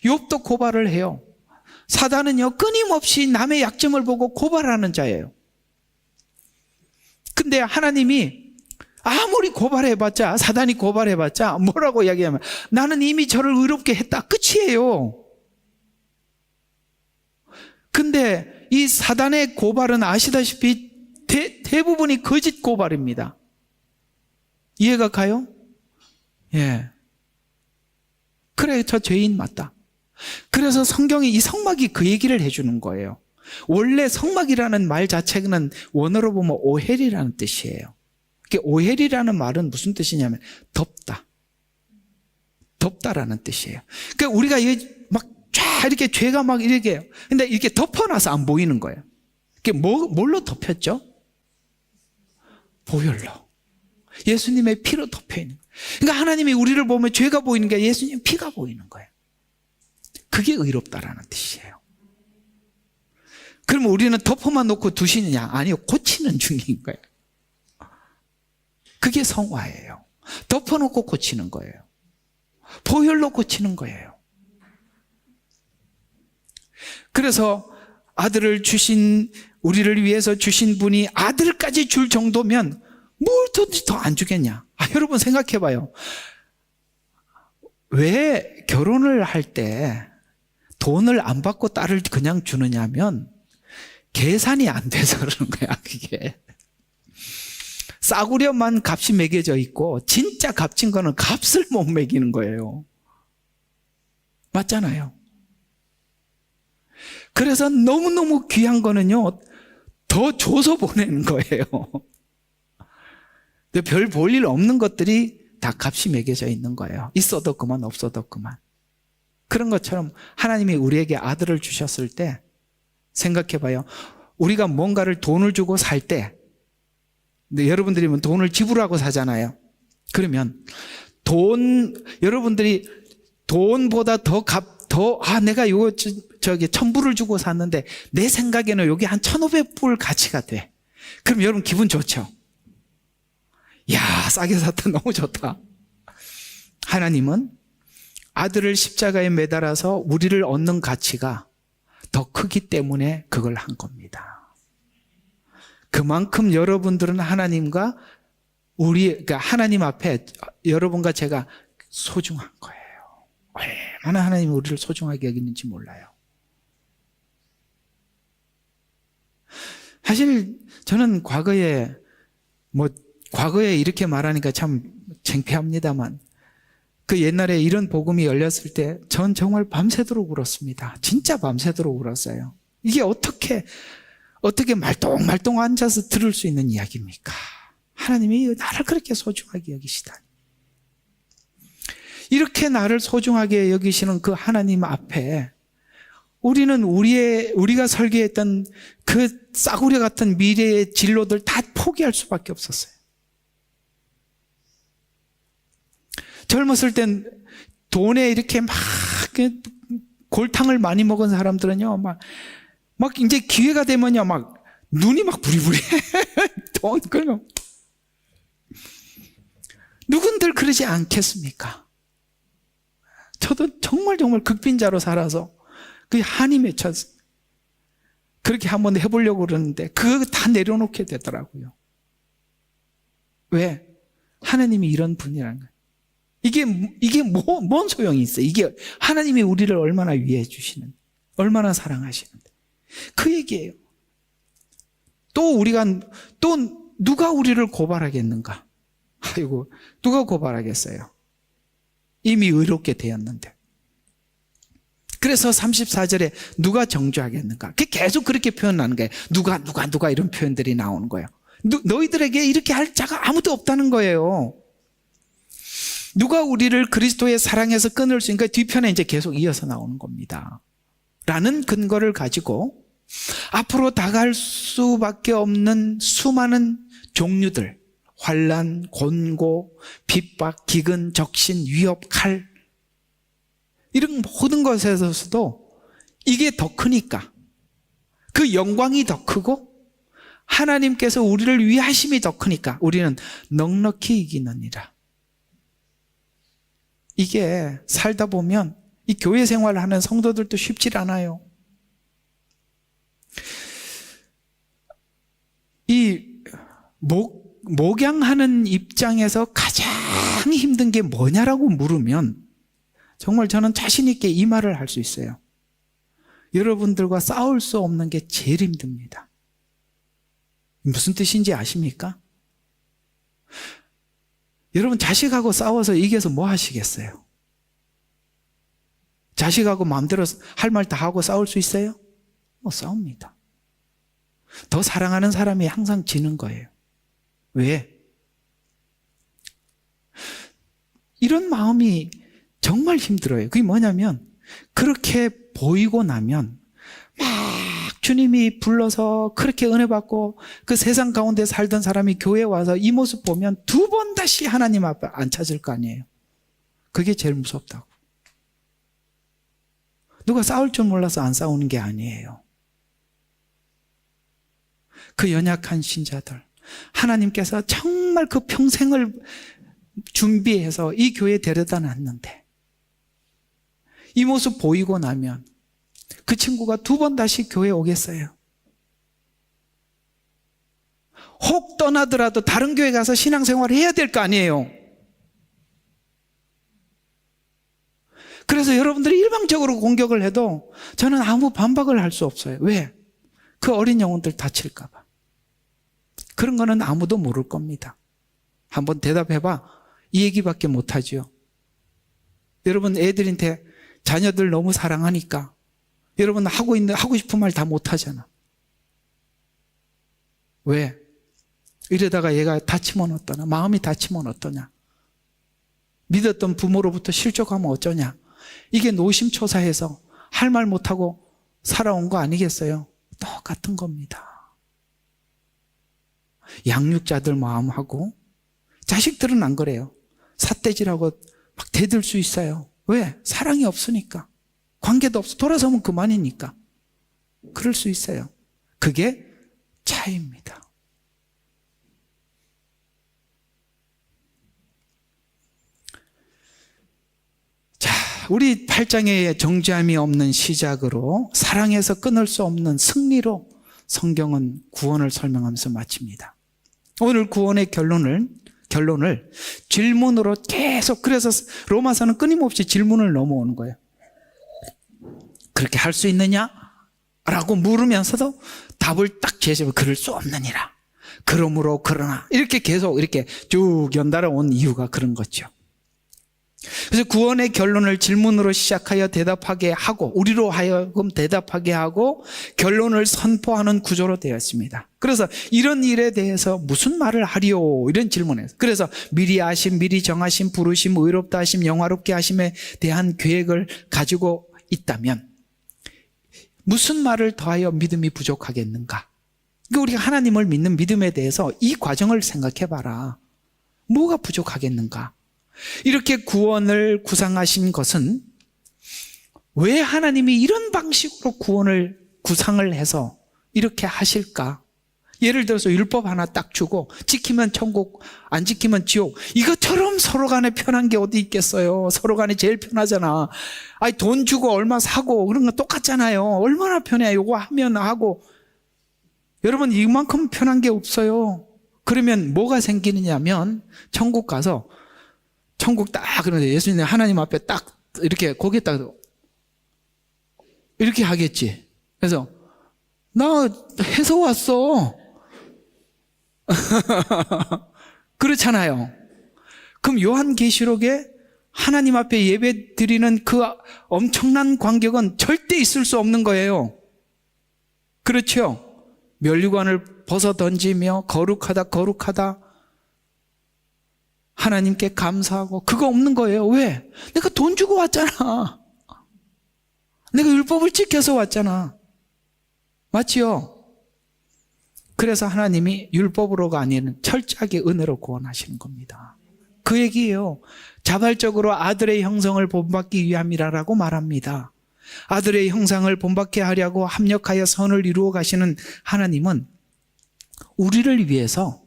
욥도 고발을 해요. 사단은요 끊임없이 남의 약점을 보고 고발하는 자예요. 근데 하나님이 아무리 고발해봤자, 사단이 고발해봤자 뭐라고 이야기하면 나는 이미 저를 의롭게 했다, 끝이에요. 근데 이 사단의 고발은 아시다시피 대부분이 거짓 고발입니다. 이해가 가요? 예. 그래, 저 죄인 맞다. 그래서 성경이 이 성막이 그 얘기를 해주는 거예요. 원래 성막이라는 말 자체는 원어로 보면 오헬이라는 뜻이에요. 오헬이라는 말은 무슨 뜻이냐면 덮다. 덮다라는 뜻이에요. 그러니까 우리가 막 쫙 이렇게 죄가 막 이렇게 해요. 근데 이렇게 덮어놔서 안 보이는 거예요. 그게 뭘로 덮였죠? 보혈로. 예수님의 피로 덮여 있는 거예요. 그러니까 하나님이 우리를 보면 죄가 보이는 게 예수님 피가 보이는 거예요. 그게 의롭다라는 뜻이에요. 그러면 우리는 덮어만 놓고 두시느냐? 아니요, 고치는 중인 거예요. 그게 성화예요. 덮어놓고 고치는 거예요. 보혈로 고치는 거예요. 그래서 아들을 주신, 우리를 위해서 주신 분이 아들까지 줄 정도면 뭘 더 안 주겠냐? 여러분 생각해 봐요. 왜 결혼을 할 때 돈을 안 받고 딸을 그냥 주느냐면 계산이 안 돼서 그러는 거야, 그게. 싸구려만 값이 매겨져 있고 진짜 값진 거는 값을 못 매기는 거예요. 맞잖아요. 그래서 너무너무 귀한 거는요, 더 줘서 보내는 거예요. 별 볼 일 없는 것들이 다 값이 매겨져 있는 거예요. 있어도 그만, 없어도 그만. 그런 것처럼 하나님이 우리에게 아들을 주셨을 때 생각해 봐요. 우리가 뭔가를 돈을 주고 살 때, 근데 여러분들이 돈을 지불하고 사잖아요. 그러면 여러분들이 돈보다 내가 이거 저기 1,000불을 주고 샀는데 내 생각에는 여기 한 1,500불 가치가 돼. 그럼 여러분 기분 좋죠? 야, 싸게 샀다. 너무 좋다. 하나님은 아들을 십자가에 매달아서 우리를 얻는 가치가 더 크기 때문에 그걸 한 겁니다. 그만큼 여러분들은 하나님과 그러니까 하나님 앞에 여러분과 제가 소중한 거예요. 얼마나 하나님이 우리를 소중하게 여기는지 몰라요. 사실 저는 과거에 이렇게 말하니까 참 창피합니다만, 그 옛날에 이런 복음이 열렸을 때 전 정말 밤새도록 울었습니다. 진짜 밤새도록 울었어요. 이게 어떻게 말똥말똥 앉아서 들을 수 있는 이야기입니까? 하나님이 나를 그렇게 소중하게 여기시다니. 이렇게 나를 소중하게 여기시는 그 하나님 앞에 우리는 우리가 설계했던 그 싸구려 같은 미래의 진로들 다 포기할 수밖에 없었어요. 젊었을 땐 돈에 이렇게 막 골탕을 많이 먹은 사람들은요, 막 이제 기회가 되면요, 막 눈이 막 부리부리해. 돈 그러면 누군들 그러지 않겠습니까? 저도 정말 극빈자로 살아서 그 한이 맺혀서 그렇게 한번 해보려고 그러는데 그거 다 내려놓게 되더라고요. 왜? 하나님이 이런 분이라는 거예요. 이게 뭔 소용이 있어요? 이게 하나님이 우리를 얼마나 위해 주시는, 얼마나 사랑하시는데. 그 얘기예요. 또 누가 우리를 고발하겠는가? 아이고, 누가 고발하겠어요? 이미 의롭게 되었는데. 그래서 34절에 누가 정죄하겠는가? 계속 그렇게 표현하는 거예요. 누가 이런 표현들이 나오는 거예요. 너희들에게 이렇게 할 자가 아무도 없다는 거예요. 누가 우리를 그리스도의 사랑에서 끊을 수 있는가? 뒤편에 이제 계속 이어서 나오는 겁니다. 라는 근거를 가지고 앞으로 다가갈 수밖에 없는 수많은 종류들, 환난, 곤고, 핍박, 기근, 적신, 위협, 칼, 이런 모든 것에서도 이게 더 크니까, 그 영광이 더 크고 하나님께서 우리를 위하심이 더 크니까 우리는 넉넉히 이기느니라. 이게 살다 보면 이 교회 생활을 하는 성도들도 쉽지 않아요. 이 목양하는 입장에서 가장 힘든 게 뭐냐라고 물으면 정말 저는 자신 있게 이 말을 할 수 있어요. 여러분들과 싸울 수 없는 게 제일 힘듭니다. 무슨 뜻인지 아십니까? 여러분, 자식하고 싸워서 이겨서 뭐 하시겠어요? 자식하고 마음대로 할 말 다 하고 싸울 수 있어요? 못 싸웁니다. 더 사랑하는 사람이 항상 지는 거예요. 왜? 이런 마음이 정말 힘들어요. 그게 뭐냐면 그렇게 보이고 나면 막 주님이 불러서 그렇게 은혜 받고 그 세상 가운데 살던 사람이 교회에 와서 이 모습 보면 두 번 다시 하나님 앞에 안 찾을 거 아니에요. 그게 제일 무섭다고. 누가 싸울 줄 몰라서 안 싸우는 게 아니에요. 그 연약한 신자들, 하나님께서 정말 그 평생을 준비해서 이 교회에 데려다 놨는데 이 모습 보이고 나면 그 친구가 두 번 다시 교회에 오겠어요? 혹 떠나더라도 다른 교회 가서 신앙생활을 해야 될 거 아니에요. 그래서 여러분들이 일방적으로 공격을 해도 저는 아무 반박을 할 수 없어요. 왜? 그 어린 영혼들 다칠까 봐. 그런 거는 아무도 모를 겁니다. 한번 대답해봐. 이 얘기밖에 못하지요. 여러분 애들한테 자녀들 너무 사랑하니까 여러분 하고 싶은 말 다 못하잖아. 왜? 이러다가 얘가 다치면 어떠냐? 마음이 다치면 어떠냐? 믿었던 부모로부터 실족하면 어쩌냐? 이게 노심초사해서 할 말 못하고 살아온 거 아니겠어요? 똑같은 겁니다. 양육자들 마음하고 자식들은 안 그래요. 삿대질하고 막 대들 수 있어요. 왜? 사랑이 없으니까. 관계도 없어. 돌아서면 그만이니까. 그럴 수 있어요. 그게 차이입니다. 자, 우리 8장의 정죄함이 없는 시작으로 사랑에서 끊을 수 없는 승리로 성경은 구원을 설명하면서 마칩니다. 오늘 구원의 결론을 질문으로 계속, 그래서 로마서는 끊임없이 질문을 넘어오는 거예요. 그렇게 할 수 있느냐? 라고 물으면서도 답을 딱 제시하면 그럴 수 없느니라. 그러므로 그러나 이렇게 계속 이렇게 쭉 연달아 온 이유가 그런 거죠. 그래서 구원의 결론을 질문으로 시작하여 대답하게 하고 우리로 하여금 대답하게 하고 결론을 선포하는 구조로 되어 있습니다. 그래서 이런 일에 대해서 무슨 말을 하리오? 이런 질문이에요. 그래서 미리 아심, 미리 정하심, 부르심, 의롭다 하심, 영화롭게 하심에 대한 계획을 가지고 있다면 무슨 말을 더하여 믿음이 부족하겠는가? 그러니까 우리가 하나님을 믿는 믿음에 대해서 이 과정을 생각해 봐라. 뭐가 부족하겠는가? 이렇게 구원을 구상하신 것은 왜 하나님이 이런 방식으로 구원을 구상을 해서 이렇게 하실까? 예를 들어서 율법 하나 딱 주고 지키면 천국, 안 지키면 지옥. 이것처럼 서로 간에 편한 게 어디 있겠어요? 서로 간에 제일 편하잖아. 아니 돈 주고 얼마 사고 그런 거 똑같잖아요. 얼마나 편해. 요거 하면 하고. 여러분 이만큼 편한 게 없어요. 그러면 뭐가 생기느냐면 천국 가서 천국 딱 그러는데 예수님 하나님 앞에 딱 이렇게 고개 딱 이렇게 하겠지. 그래서 나 해서 왔어. 그렇잖아요. 그럼 요한계시록에 하나님 앞에 예배 드리는 그 엄청난 광경은 절대 있을 수 없는 거예요. 그렇죠? 면류관을 벗어 던지며 거룩하다 거룩하다 하나님께 감사하고 그거 없는 거예요. 왜? 내가 돈 주고 왔잖아. 내가 율법을 지켜서 왔잖아. 맞지요? 그래서 하나님이 율법으로가 아닌 철저하게 은혜로 구원하시는 겁니다. 그 얘기예요. 자발적으로 아들의 형성을 본받기 위함이라고 말합니다. 아들의 형상을 본받게 하려고 합력하여 선을 이루어 가시는 하나님은 우리를 위해서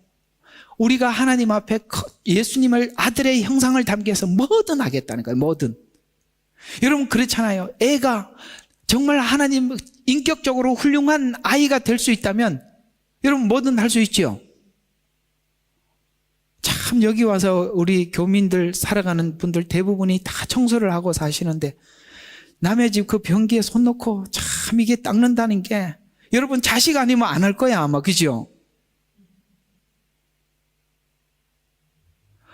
우리가 하나님 앞에 예수님을 아들의 형상을 담기 위해서 뭐든 하겠다는 거예요. 뭐든. 여러분 그렇잖아요. 애가 정말 하나님 인격적으로 훌륭한 아이가 될 수 있다면 여러분 뭐든 할 수 있죠. 참 여기 와서 우리 교민들 살아가는 분들 대부분이 다 청소를 하고 사시는데 남의 집 그 변기에 손 놓고 참 이게 닦는다는 게 여러분 자식 아니면 안 할 거야 아마. 그죠?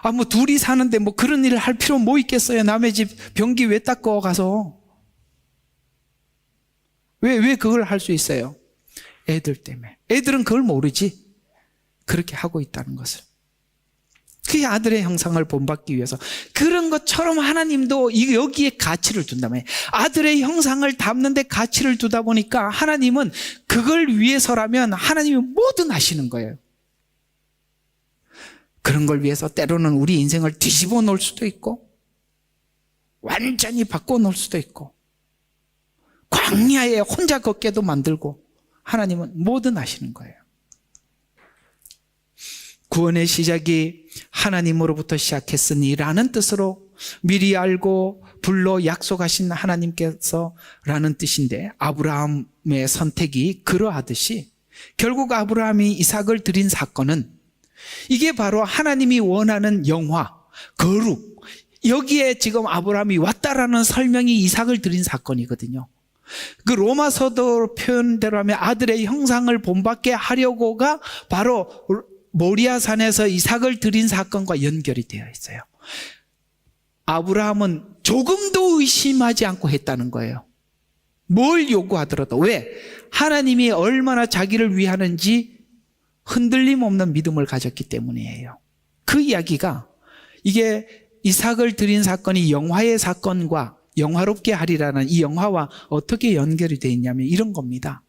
아, 뭐 둘이 사는데 뭐 그런 일을 할 필요 뭐 있겠어요. 남의 집 변기 왜 닦어 가서. 왜 그걸 할 수 있어요? 애들 때문에. 애들은 그걸 모르지. 그렇게 하고 있다는 것을. 그게 아들의 형상을 본받기 위해서. 그런 것처럼 하나님도 여기에 가치를 둔다며. 아들의 형상을 담는 데 가치를 두다 보니까 하나님은 그걸 위해서라면 하나님이 뭐든 하시는 거예요. 그런 걸 위해서 때로는 우리 인생을 뒤집어 놓을 수도 있고, 완전히 바꿔 놓을 수도 있고, 광야에 혼자 걷게도 만들고, 하나님은 뭐든 하시는 거예요. 구원의 시작이 하나님으로부터 시작했으니라는 뜻으로 미리 알고 불러 약속하신 하나님께서라는 뜻인데, 아브라함의 선택이 그러하듯이 결국 아브라함이 이삭을 드린 사건은 이게 바로 하나님이 원하는 영화, 거룩, 여기에 지금 아브라함이 왔다라는 설명이 이삭을 드린 사건이거든요. 그 로마서도 표현대로 하면 아들의 형상을 본받게 하려고가 바로 모리아산에서 이삭을 드린 사건과 연결이 되어 있어요. 아브라함은 조금도 의심하지 않고 했다는 거예요. 뭘 요구하더라도. 왜? 하나님이 얼마나 자기를 위하는지 흔들림 없는 믿음을 가졌기 때문이에요. 그 이야기가, 이게 이삭을 드린 사건이 영화의 사건과 영화롭게 하리라는 이 영화와 어떻게 연결이 되어 있냐면 이런 겁니다.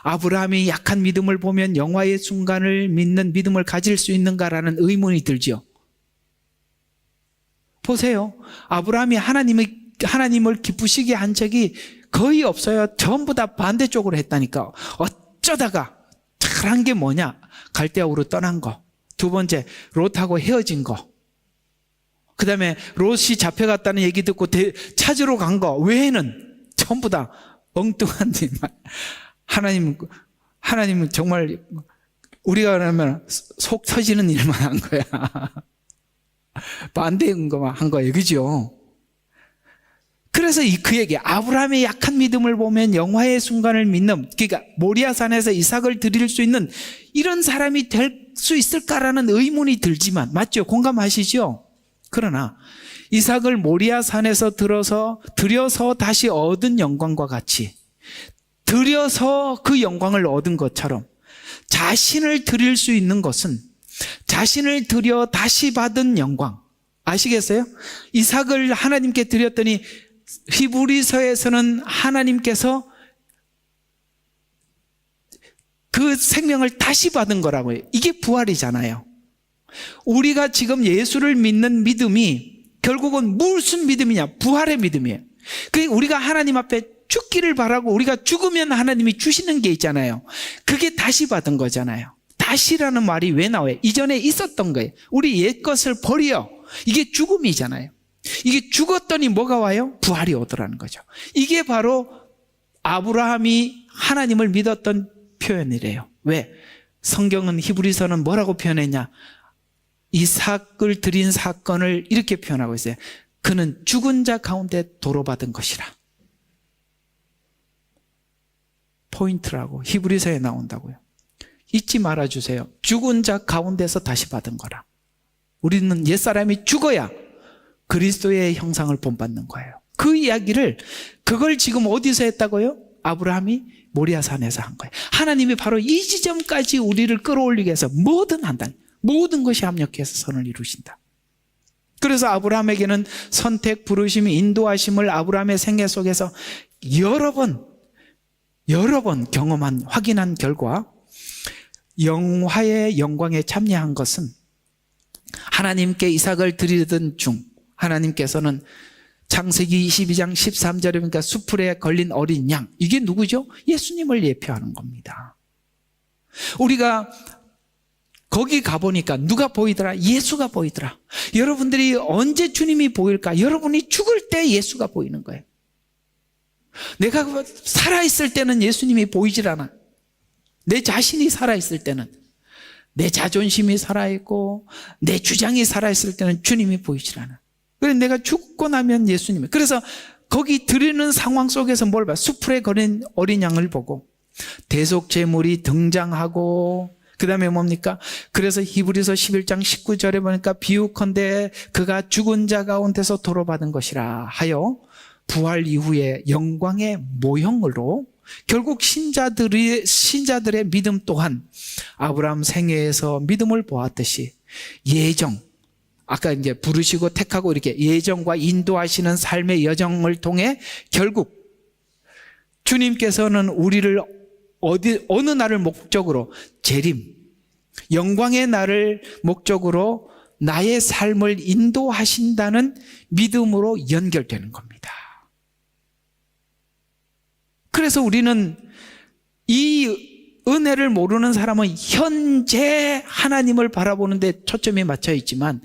아브라함이 약한 믿음을 보면 영화의 순간을 믿는 믿음을 가질 수 있는가라는 의문이 들죠. 보세요. 아브라함이 하나님을 기쁘시게 한 적이 거의 없어요. 전부 다 반대쪽으로 했다니까. 어쩌다가 잘한 게 뭐냐? 갈대아우로 떠난 거. 두 번째, 롯하고 헤어진 거. 그 다음에 롯이 잡혀갔다는 얘기 듣고 찾으러 간 거 외에는 전부 다 엉뚱한 일만. 하나님은 정말 우리가 그러면 속 터지는 일만 한 거야. 반대인 것만 한 거예요. 그죠? 그래서 그 얘기, 아브라함의 약한 믿음을 보면 영화의 순간을 믿는, 그러니까 모리아산에서 이삭을 드릴 수 있는 이런 사람이 될 수 있을까라는 의문이 들지만, 맞죠? 공감하시죠? 그러나 이삭을 모리아산에서 들여서 다시 얻은 영광과 같이, 들여서 그 영광을 얻은 것처럼 자신을 드릴 수 있는 것은 자신을 들여 다시 받은 영광. 아시겠어요? 이삭을 하나님께 드렸더니 히브리서에서는 하나님께서 그 생명을 다시 받은 거라고요. 이게 부활이잖아요. 우리가 지금 예수를 믿는 믿음이 결국은 무슨 믿음이냐? 부활의 믿음이에요. 그러니까 우리가 하나님 앞에 죽기를 바라고 우리가 죽으면 하나님이 주시는 게 있잖아요. 그게 다시 받은 거잖아요. 다시라는 말이 왜 나와요? 이전에 있었던 거예요. 우리 옛 것을 버려. 이게 죽음이잖아요. 이게 죽었더니 뭐가 와요? 부활이 오더라는 거죠. 이게 바로 아브라함이 하나님을 믿었던 표현이래요. 왜? 성경은 히브리서는 뭐라고 표현했냐? 이삭을 드린 사건을 이렇게 표현하고 있어요. 그는 죽은 자 가운데 도로받은 것이라. 포인트라고 히브리서에 나온다고요. 잊지 말아주세요. 죽은 자 가운데서 다시 받은 거라. 우리는 옛사람이 죽어야 그리스도의 형상을 본받는 거예요. 그 이야기를, 그걸 지금 어디서 했다고요? 아브라함이 모리아산에서 한 거예요. 하나님이 바로 이 지점까지 우리를 끌어올리기 위해서 뭐든 한다. 모든 것이 합력해서 선을 이루신다. 그래서 아브라함에게는 선택, 부르심, 인도하심을 아브라함의 생애 속에서 여러 번 경험한, 확인한 결과 영화의 영광에 참여한 것은 하나님께 이삭을 드리던 중 하나님께서는 창세기 22장 13절에 보니까 수풀에 걸린 어린 양, 이게 누구죠? 예수님을 예표하는 겁니다. 우리가 거기 가보니까 누가 보이더라? 예수가 보이더라. 여러분들이 언제 주님이 보일까? 여러분이 죽을 때 예수가 보이는 거예요. 내가 살아있을 때는 예수님이 보이질 않아. 내 자신이 살아있을 때는, 내 자존심이 살아있고 내 주장이 살아있을 때는 주님이 보이질 않아. 그래서 내가 죽고 나면 예수님이. 그래서 거기 드리는 상황 속에서 뭘 봐? 수풀에 걸린 어린 양을 보고 대속 제물이 등장하고, 그 다음에 뭡니까? 그래서 히브리서 11장 19절에 보니까 비유컨대 그가 죽은 자 가운데서 도로받은 것이라 하여 부활 이후에 영광의 모형으로 결국 신자들의 믿음 또한 아브라함 생애에서 믿음을 보았듯이 예정, 아까 이제 부르시고 택하고 이렇게 예정과 인도하시는 삶의 여정을 통해 결국 주님께서는 우리를 어느 날을 목적으로 재림, 영광의 날을 목적으로 나의 삶을 인도하신다는 믿음으로 연결되는 겁니다. 그래서 우리는 이 은혜를 모르는 사람은 현재 하나님을 바라보는 데 초점이 맞춰 있지만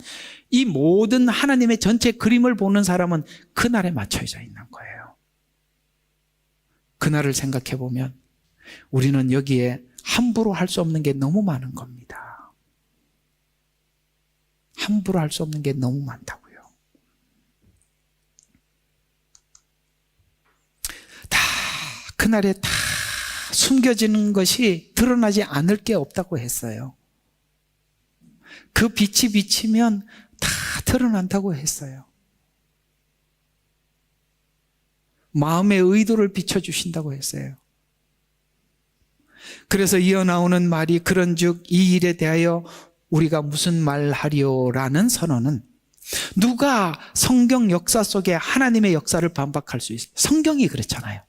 이 모든 하나님의 전체 그림을 보는 사람은 그날에 맞춰져 있는 거예요. 그날을 생각해 보면 우리는 여기에 함부로 할 수 없는 게 너무 많은 겁니다. 함부로 할 수 없는 게 너무 많다고요. 다 그날에 다 숨겨지는 것이 드러나지 않을 게 없다고 했어요. 그 빛이 비치면 다 드러난다고 했어요. 마음의 의도를 비춰주신다고 했어요. 그래서 이어나오는 말이 그런즉 이 일에 대하여 우리가 무슨 말하리오라는 선언은 누가 성경 역사 속에 하나님의 역사를 반박할 수 있어요? 성경이 그렇잖아요.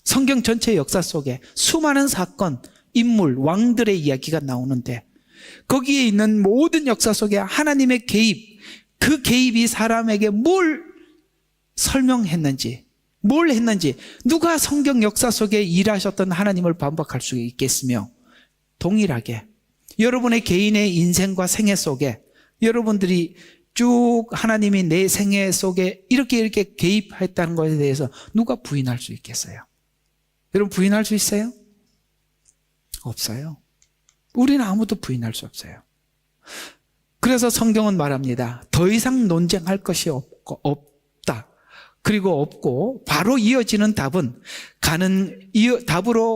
성경 전체 역사 속에 수많은 사건, 인물, 왕들의 이야기가 나오는데 거기에 있는 모든 역사 속에 하나님의 개입, 그 개입이 사람에게 뭘 설명했는지, 뭘 했는지, 누가 성경 역사 속에 일하셨던 하나님을 반박할 수 있겠으며 동일하게 여러분의 개인의 인생과 생애 속에 여러분들이 쭉 하나님이 내 생애 속에 이렇게 개입했다는 것에 대해서 누가 부인할 수 있겠어요? 여러분 부인할 수 있어요? 없어요. 우리는 아무도 부인할 수 없어요. 그래서 성경은 말합니다. 더 이상 논쟁할 것이 없다. 그리고 없고 바로 이어지는 답으로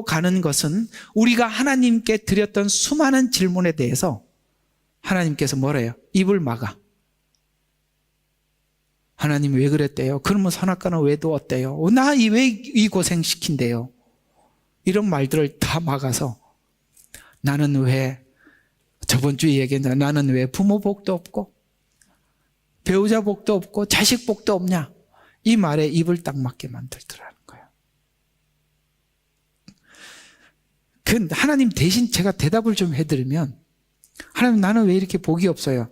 가는 것은 우리가 하나님께 드렸던 수많은 질문에 대해서 하나님께서 뭐래요? 입을 막아. 하나님 왜 그랬대요? 그러면 선악과는 왜 두었대요? 나 왜 이 고생시킨대요? 이런 말들을 다 막아서 나는 왜 저번 주에 얘기했는데 나는 왜 부모 복도 없고 배우자 복도 없고 자식 복도 없냐? 이 말에 입을 딱 막게 만들더라는 거예요. 하나님 대신 제가 대답을 좀 해드리면 하나님 나는 왜 이렇게 복이 없어요?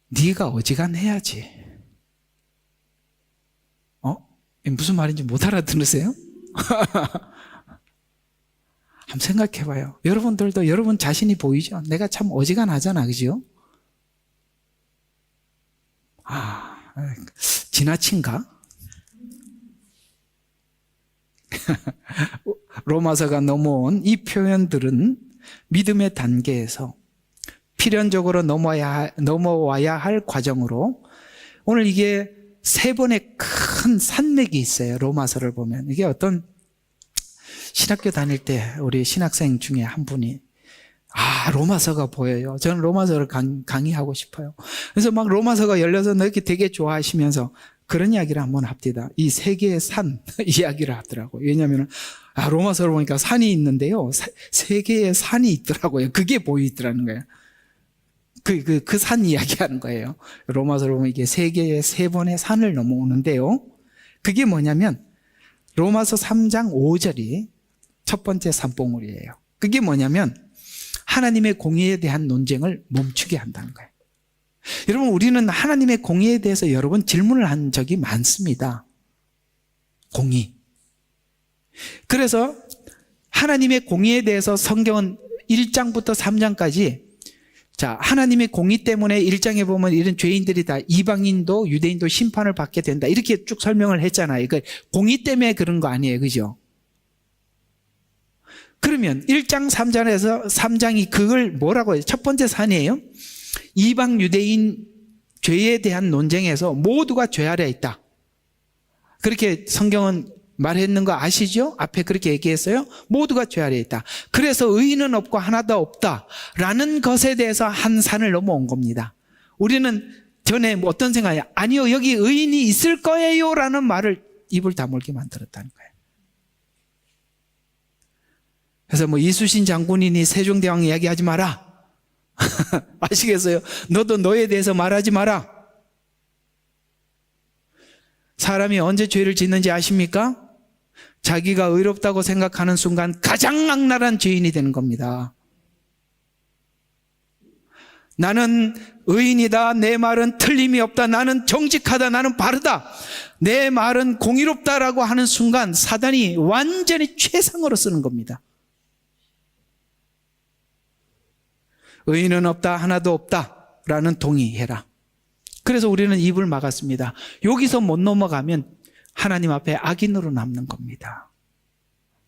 네가 어지간해야지. 무슨 말인지 못 알아들으세요? 한번 생각해봐요. 여러분들도 여러분 자신이 보이죠? 내가 참 어지간하잖아, 그죠? 지나친가? 로마서가 넘어온 이 표현들은 믿음의 단계에서 필연적으로 넘어와야 할 과정으로 오늘 이게 세 번의 큰 산맥이 있어요. 로마서를 보면 이게 어떤 신학교 다닐 때 우리 신학생 중에 한 분이 로마서가 보여요. 저는 로마서를 강의하고 싶어요. 그래서 막 로마서가 열려서 이렇게 되게 좋아하시면서 그런 이야기를 한번 합니다. 이 세 개의 산 이야기를 하더라고요. 왜냐하면 로마서를 보니까 산이 있는데요. 세 개의 산이 있더라고요. 그게 보이더라는 거예요. 그 산 이야기하는 거예요. 로마서를 보면 이게 세 번의 산을 넘어오는데요. 그게 뭐냐면 로마서 3장 5절이 첫 번째 산봉우리예요. 그게 뭐냐면 하나님의 공의에 대한 논쟁을 멈추게 한다는 거예요. 여러분 우리는 하나님의 공의에 대해서 여러 번 질문을 한 적이 많습니다. 공의. 그래서 하나님의 공의에 대해서 성경은 1장부터 3장까지 하나님의 공의 때문에 1장에 보면 이런 죄인들이 다 이방인도 유대인도 심판을 받게 된다. 이렇게 쭉 설명을 했잖아요. 공의 때문에 그런 거 아니에요. 그죠? 그러면 1장 3장이 그걸 뭐라고 해요? 첫 번째 산이에요. 이방 유대인 죄에 대한 논쟁에서 모두가 죄 아래 있다. 그렇게 성경은 말했는 거 아시죠? 앞에 그렇게 얘기했어요. 모두가 죄 아래 있다. 그래서 의인은 없고 하나도 없다라는 것에 대해서 한 산을 넘어온 겁니다. 우리는 전에 어떤 생각이야? 아니요, 여기 의인이 있을 거예요 라는 말을 입을 다물게 만들었다는 거예요. 그래서 뭐 이수신 장군이니 세종대왕 이야기하지 마라. 아시겠어요? 너도 너에 대해서 말하지 마라. 사람이 언제 죄를 짓는지 아십니까? 자기가 의롭다고 생각하는 순간 가장 악랄한 죄인이 되는 겁니다. 나는 의인이다. 내 말은 틀림이 없다. 나는 정직하다. 나는 바르다. 내 말은 공의롭다라고 하는 순간 사단이 완전히 최상으로 쓰는 겁니다. 의인은 없다. 하나도 없다. 라는 동의해라. 그래서 우리는 입을 막았습니다. 여기서 못 넘어가면 하나님 앞에 악인으로 남는 겁니다.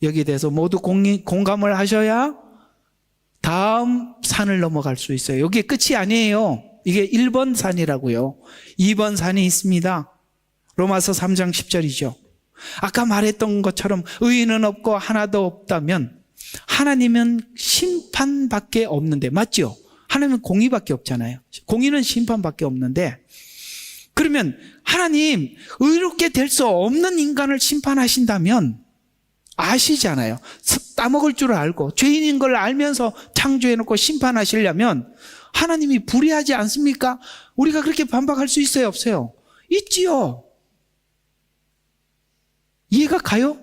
여기에 대해서 모두 공감을 하셔야 다음 산을 넘어갈 수 있어요. 여기에 끝이 아니에요. 이게 1번 산이라고요. 2번 산이 있습니다. 로마서 3장 10절이죠. 아까 말했던 것처럼 의인은 없고 하나도 없다면 하나님은 심판밖에 없는데, 맞죠? 하나님은 공의밖에 없잖아요. 공의는 심판밖에 없는데, 그러면 하나님 의롭게 될 수 없는 인간을 심판하신다면 아시잖아요. 따먹을 줄 알고 죄인인 걸 알면서 창조해놓고 심판하시려면 하나님이 불의하지 않습니까? 우리가 그렇게 반박할 수 있어요, 없어요? 있지요. 이해가 가요?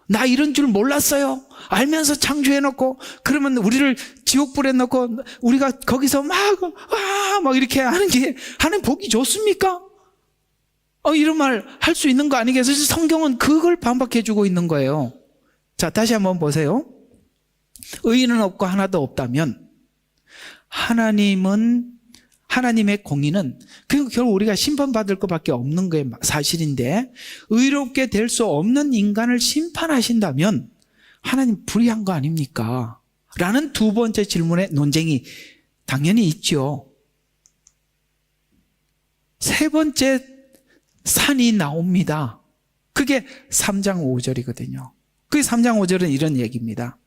나 이런 줄 몰랐어요. 알면서 창조해놓고, 그러면 우리를 지옥불에 넣고 우리가 거기서 막 이렇게 하는 게 하나님 보기 좋습니까? 이런 말 할 수 있는 거 아니겠어요? 성경은 그걸 반박해주고 있는 거예요. 자, 다시 한번 보세요. 의인은 없고 하나도 없다면 하나님의 공의는 결국 우리가 심판받을 것밖에 없는 게 사실인데, 의롭게 될 수 없는 인간을 심판하신다면 하나님 불의한 거 아닙니까? 라는 두 번째 질문에 논쟁이 당연히 있죠. 세 번째 산이 나옵니다. 그게 3장 5절이거든요. 그 3장 5절은 이런 얘기입니다.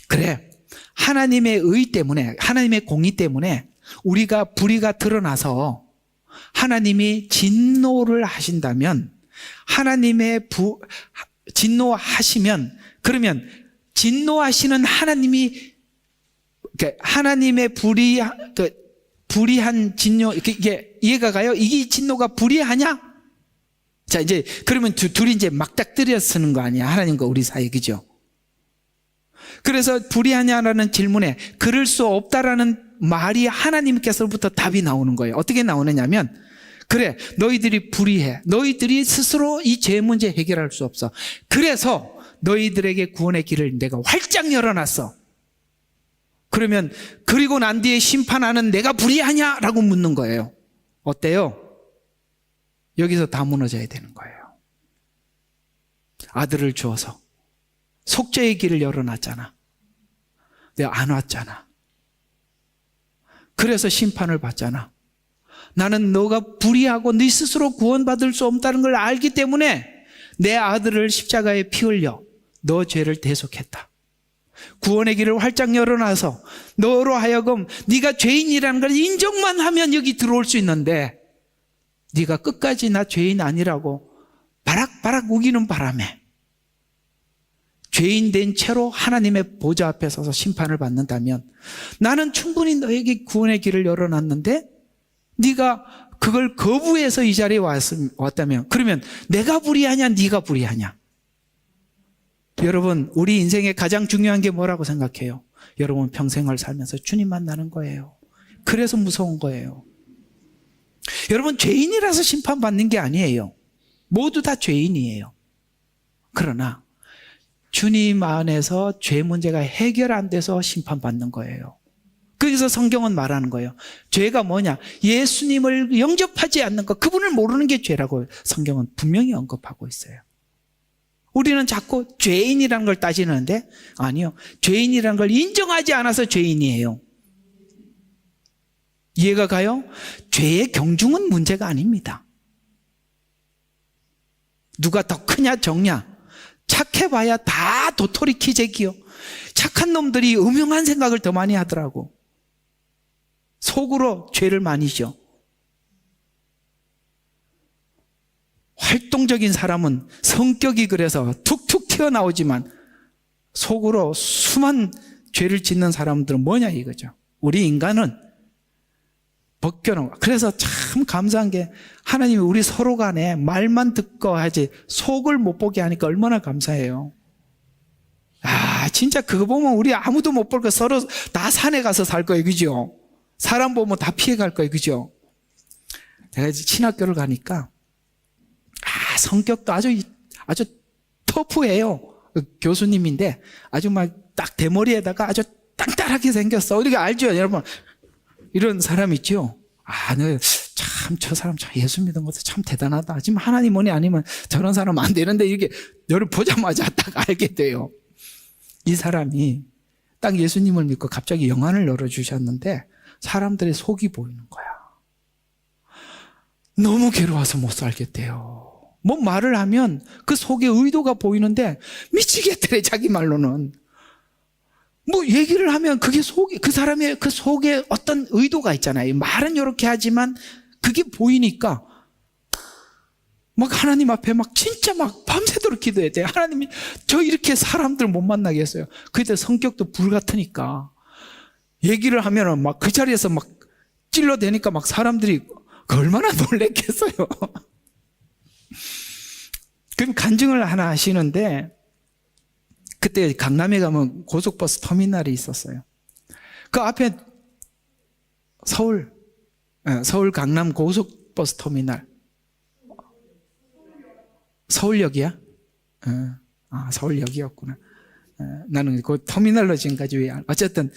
그래, 하나님의 의 때문에, 하나님의 공의 때문에 우리가 불의가 드러나서 하나님이 진노를 하신다면, 진노하시면, 그러면 진노하시는 하나님이, 하나님의 불의한 진노, 이게 이해가 가요? 이게 진노가 불의하냐? 자, 이제 그러면 둘이 이제 막닥뜨려 쓰는 거 아니야? 하나님과 우리 사이, 그죠? 그래서 불의하냐라는 질문에 그럴 수 없다라는 말이 하나님께서부터 답이 나오는 거예요. 어떻게 나오느냐면, 그래, 너희들이 불의해. 너희들이 스스로 이 죄 문제 해결할 수 없어. 그래서 너희들에게 구원의 길을 내가 활짝 열어놨어. 그러면 그리고 난 뒤에 심판하는 내가 불의하냐라고 묻는 거예요. 어때요? 여기서 다 무너져야 되는 거예요. 아들을 주어서 속죄의 길을 열어놨잖아. 내가 안 왔잖아. 그래서 심판을 받잖아. 나는 너가 불의하고 네 스스로 구원받을 수 없다는 걸 알기 때문에 내 아들을 십자가에 피 흘려 너 죄를 대속했다. 구원의 길을 활짝 열어놔서 너로 하여금 네가 죄인이라는 걸 인정만 하면 여기 들어올 수 있는데, 네가 끝까지 나 죄인 아니라고 바락바락 우기는 바람에 죄인 된 채로 하나님의 보좌 앞에 서서 심판을 받는다면, 나는 충분히 너에게 구원의 길을 열어놨는데 네가 그걸 거부해서 이 자리에 왔다면, 그러면 내가 불의하냐 네가 불의하냐? 여러분, 우리 인생에 가장 중요한 게 뭐라고 생각해요? 여러분, 평생을 살면서 주님 만나는 거예요. 그래서 무서운 거예요. 여러분, 죄인이라서 심판받는 게 아니에요. 모두 다 죄인이에요. 그러나 주님 안에서 죄 문제가 해결 안 돼서 심판받는 거예요. 그래서 성경은 말하는 거예요. 죄가 뭐냐? 예수님을 영접하지 않는 것, 그분을 모르는 게 죄라고 성경은 분명히 언급하고 있어요. 우리는 자꾸 죄인이라는 걸 따지는데, 아니요, 죄인이라는 걸 인정하지 않아서 죄인이에요. 이해가 가요? 죄의 경중은 문제가 아닙니다. 누가 더 크냐 적냐, 착해봐야 다 도토리 키재기요. 착한 놈들이 음흉한 생각을 더 많이 하더라고. 속으로 죄를 많이 져. 활동적인 사람은 성격이 그래서 툭툭 튀어나오지만 속으로 수만 죄를 짓는 사람들은 뭐냐 이거죠. 우리 인간은 벗겨놓은 거. 그래서 참 감사한 게 하나님이 우리 서로 간에 말만 듣고 하지 속을 못 보게 하니까 얼마나 감사해요. 아, 진짜 그거 보면 우리 아무도 못 볼 거 서로 다 산에 가서 살 거예요. 그죠? 사람 보면 다 피해 갈 거예요. 그죠? 제가 이제 신학교를 가니까 성격도 아주 터프해요. 교수님인데 아주 막 딱 대머리에다가 아주 땅땅하게 생겼어. 우리가 알죠, 여러분? 이런 사람 있죠? 참, 저 사람 참 예수 믿은 것도 참 대단하다. 지금 하나님 뭐니 아니면 저런 사람 안 되는데 이렇게 너를 보자마자 딱 알게 돼요. 이 사람이 딱 예수님을 믿고 갑자기 영안을 열어주셨는데 사람들의 속이 보이는 거야. 너무 괴로워서 못 살겠대요. 뭐 말을 하면 그 속에 의도가 보이는데 미치겠더래, 자기 말로는. 뭐 얘기를 하면 그게 그 사람의 그 속에 어떤 의도가 있잖아요. 말은 이렇게 하지만 그게 보이니까 막 하나님 앞에 막 진짜 막 밤새도록 기도해야 돼요. 하나님이 저 이렇게 사람들 못 만나게 했어요. 그때 성격도 불같으니까 얘기를 하면은 막 그 자리에서 막 찔러대니까 막 사람들이 얼마나 놀랬겠어요. 그럼 간증을 하나 하시는데 그때 강남에 가면 고속버스 터미널이 있었어요. 그 앞에 서울 강남 고속버스 터미널. 서울역이야? 서울역이었구나. 나는 그 터미널로 지금까지 어쨌든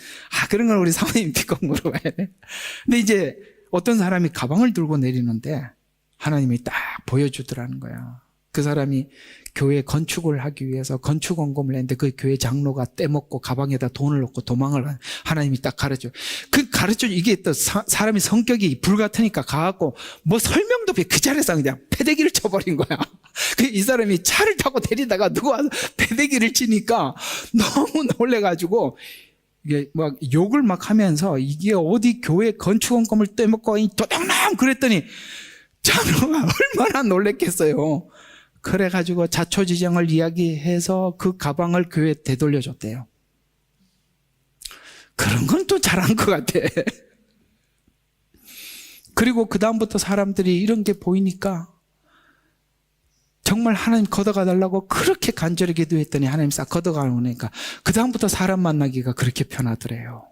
그런 걸 우리 사모님 뒷공 물어봐야 돼. 근데 이제 어떤 사람이 가방을 들고 내리는데 하나님이 딱 보여주더라는 거야. 그 사람이 교회 건축을 하기 위해서 건축 원금을 했는데 그 교회 장로가 떼먹고 가방에다 돈을 넣고 도망을 하나님이 딱 가르쳐. 이게 또 사람이 성격이 불같으니까 가갖고 뭐 설명도 그 자리에서 그냥 패대기를 쳐버린 거야. 이 사람이 차를 타고 내리다가 누가 와서 패대기를 치니까 너무 놀래가지고 이게 막 욕을 막 하면서 이게 어디 교회 건축 원금을 떼먹고 도둑놈 그랬더니 장로가 얼마나 놀랬겠어요. 그래가지고 자초지정을 이야기해서 그 가방을 교회에 되돌려줬대요. 그런 건 또 잘한 것 같아. 그리고 그 다음부터 사람들이 이런 게 보이니까 정말 하나님 걷어가 달라고 그렇게 간절히 기도했더니 하나님 싹 걷어가 오니까 그 다음부터 사람 만나기가 그렇게 편하더래요.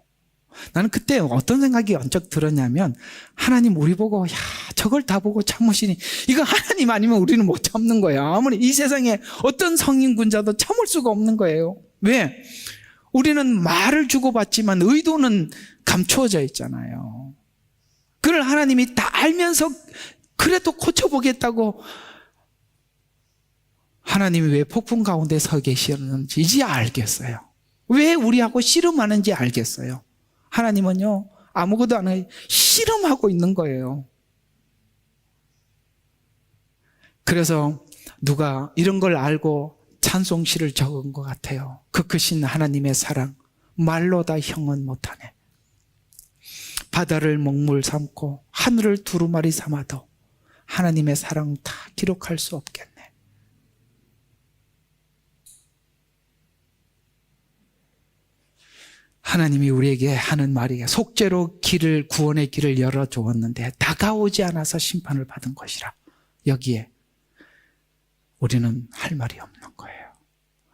나는 그때 어떤 생각이 언뜻 들었냐면 하나님 우리 보고 저걸 다 보고 참으시니 이거 하나님 아니면 우리는 못 참는 거야. 아무리 이 세상에 어떤 성인군자도 참을 수가 없는 거예요. 왜? 우리는 말을 주고받지만 의도는 감추어져 있잖아요. 그걸 하나님이 다 알면서 그래도 고쳐보겠다고 하나님이 왜 폭풍 가운데 서 계시는지 이제 알겠어요. 왜 우리하고 씨름하는지 알겠어요. 하나님은요 아무것도 안 해요. 씨름하고 있는 거예요. 그래서 누가 이런 걸 알고 찬송시를 적은 것 같아요. 그 크신 하나님의 사랑 말로 다 형언 못하네. 바다를 먹물 삼고 하늘을 두루마리 삼아도 하나님의 사랑 다 기록할 수 없겠네. 하나님이 우리에게 하는 말이에요. 속죄로 구원의 길을 열어주었는데 다가오지 않아서 심판을 받은 것이라. 여기에 우리는 할 말이 없는 거예요.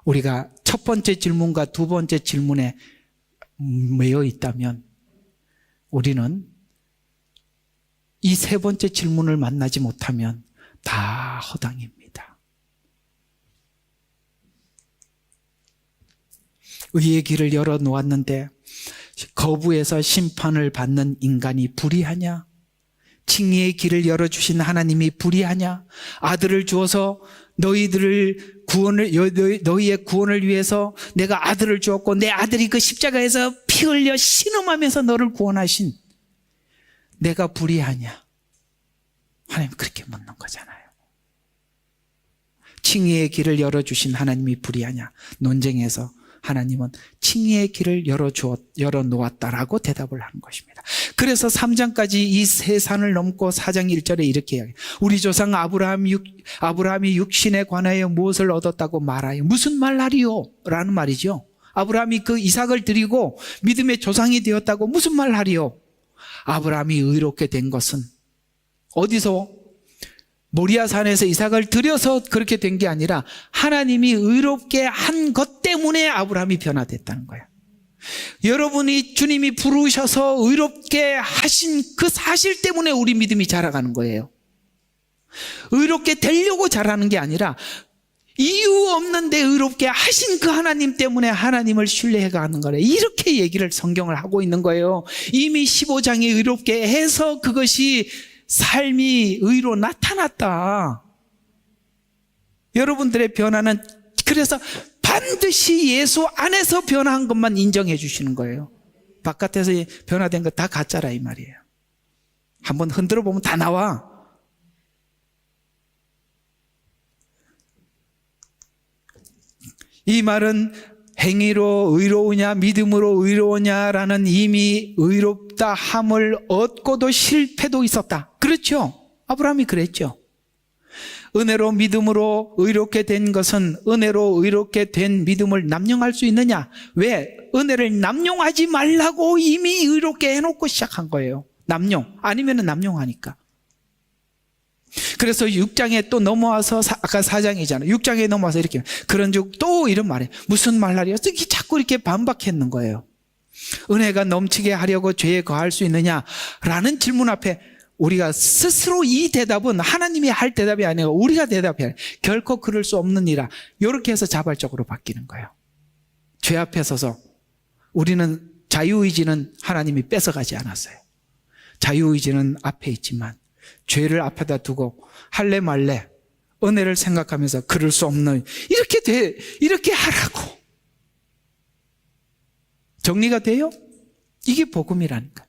우리가 첫 번째 질문과 두 번째 질문에 매여 있다면 우리는 이 세 번째 질문을 만나지 못하면 다 허당입니다. 의의 길을 열어놓았는데 거부해서 심판을 받는 인간이 불의하냐? 칭의의 길을 열어주신 하나님이 불의하냐? 아들을 주어서 너희의 구원을 위해서 내가 아들을 주었고 내 아들이 그 십자가에서 피 흘려 신음하면서 너를 구원하신 내가 불의하냐? 하나님 그렇게 묻는 거잖아요. 칭의의 길을 열어주신 하나님이 불의하냐? 논쟁에서 하나님은 칭의의 길을 열어놓았다라고 대답을 하는 것입니다. 그 그래서 3장까지 이 세 산을 넘고 4장 1절에 이렇게 이야기해요. 우리 조상 아브라함이 육신에 관하여 무엇을 얻었다고 말하여 무슨 말하리요? 라는 말이죠. 아브라함이 그 이삭을 드리고 믿음의 조상이 되었다고 무슨 말하리요? 아브라함이 의롭게 된 것은 어디서? 모리아 산에서 이삭을 드려서 그렇게 된 게 아니라 하나님이 의롭게 한 것 때문에 아브라함이 변화됐다는 거예요. 여러분이 주님이 부르셔서 의롭게 하신 그 사실 때문에 우리 믿음이 자라가는 거예요. 의롭게 되려고 자라는 게 아니라 이유 없는데 의롭게 하신 그 하나님 때문에 하나님을 신뢰해가는 거래. 이렇게 얘기를 성경을 하고 있는 거예요. 이미 15장이 의롭게 해서 그것이 삶이 의로 나타났다. 여러분들의 변화는 그래서 반드시 예수 안에서 변화한 것만 인정해 주시는 거예요. 바깥에서 변화된 거 다 가짜라 이 말이에요. 한번 흔들어 보면 다 나와. 이 말은 행위로 의로우냐 믿음으로 의로우냐라는 이미 의롭다 함을 얻고도 실패도 있었다. 그렇죠? 아브라함이 그랬죠. 은혜로 믿음으로 의롭게 된 것은 은혜로 의롭게 된 믿음을 남용할 수 있느냐? 왜? 은혜를 남용하지 말라고 이미 의롭게 해놓고 시작한 거예요. 남용. 아니면 남용하니까. 그래서 6장에 또 넘어와서 아까 4장이잖아요. 6장에 넘어와서 이렇게 그런즉 또 이런 말이에요. 무슨 말하리요? 자꾸 이렇게 반박했는 거예요. 은혜가 넘치게 하려고 죄에 거할 수 있느냐라는 질문 앞에 우리가 스스로 이 대답은 하나님이 할 대답이 아니고 우리가 대답해야 해요. 결코 그럴 수 없느니라. 이렇게 해서 자발적으로 바뀌는 거예요. 죄 앞에 서서 우리는 자유의지는 하나님이 뺏어가지 않았어요. 자유의지는 앞에 있지만 죄를 앞에다 두고 할래 말래 은혜를 생각하면서 그럴 수 없는 이렇게 하라고 정리가 돼요? 이게 복음이라니까.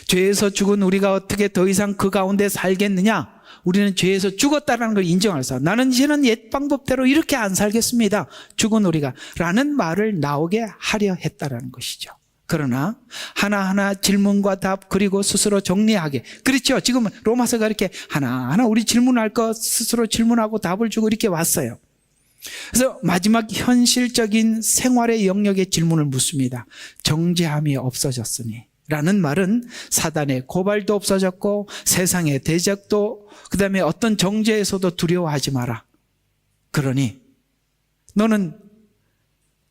죄에서 죽은 우리가 어떻게 더 이상 그 가운데 살겠느냐? 우리는 죄에서 죽었다는 걸 인정해서 나는 이제는 옛 방법대로 이렇게 안 살겠습니다. 죽은 우리가 라는 말을 나오게 하려 했다라는 것이죠. 그러나 하나하나 질문과 답 그리고 스스로 정리하게. 그렇죠. 지금 로마서가 이렇게 하나하나 우리 질문할 거 스스로 질문하고 답을 주고 이렇게 왔어요. 그래서 마지막 현실적인 생활의 영역의 질문을 묻습니다. 정죄함이 없어졌으니 라는 말은 사단의 고발도 없어졌고 세상의 대적도 그다음에 어떤 정죄에서도 두려워하지 마라. 그러니 너는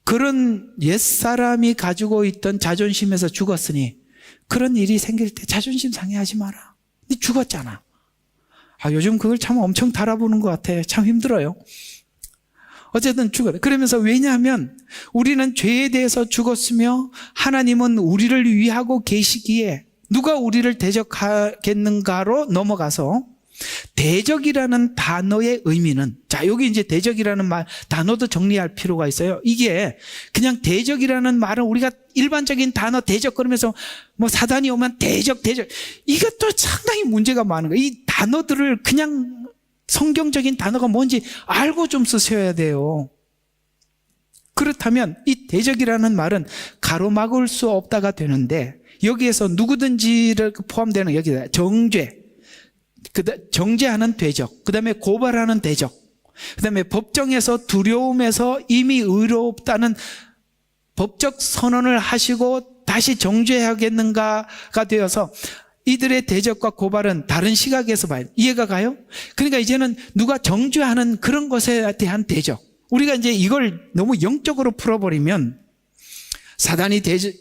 그런 옛사람이 가지고 있던 자존심에서 죽었으니 그런 일이 생길 때 자존심 상해하지 마라. 네 죽었잖아. 요즘 그걸 참 엄청 달아보는 것 같아. 참 힘들어요. 어쨌든 죽었다. 그러면서 왜냐하면 우리는 죄에 대해서 죽었으며 하나님은 우리를 위하고 계시기에 누가 우리를 대적하겠는가로 넘어가서 대적이라는 단어의 의미는 자 여기 이제 대적이라는 말 단어도 정리할 필요가 있어요. 이게 그냥 대적이라는 말은 우리가 일반적인 단어 대적 그러면서 뭐 사단이 오면 대적 이것도 상당히 문제가 많은 거예요. 이 단어들을 그냥 성경적인 단어가 뭔지 알고 좀 쓰셔야 돼요. 그렇다면 이 대적이라는 말은 가로막을 수 없다가 되는데 여기에서 누구든지를 포함되는 여기다 정죄 정죄하는 대적, 그 다음에 고발하는 대적, 그 다음에 법정에서 두려움에서 이미 의롭다는 법적 선언을 하시고 다시 정죄하겠는가가 되어서 이들의 대적과 고발은 다른 시각에서 봐요. 이해가 가요? 그러니까 이제는 누가 정죄하는 그런 것에 대한 대적. 우리가 이제 이걸 너무 영적으로 풀어버리면 사단이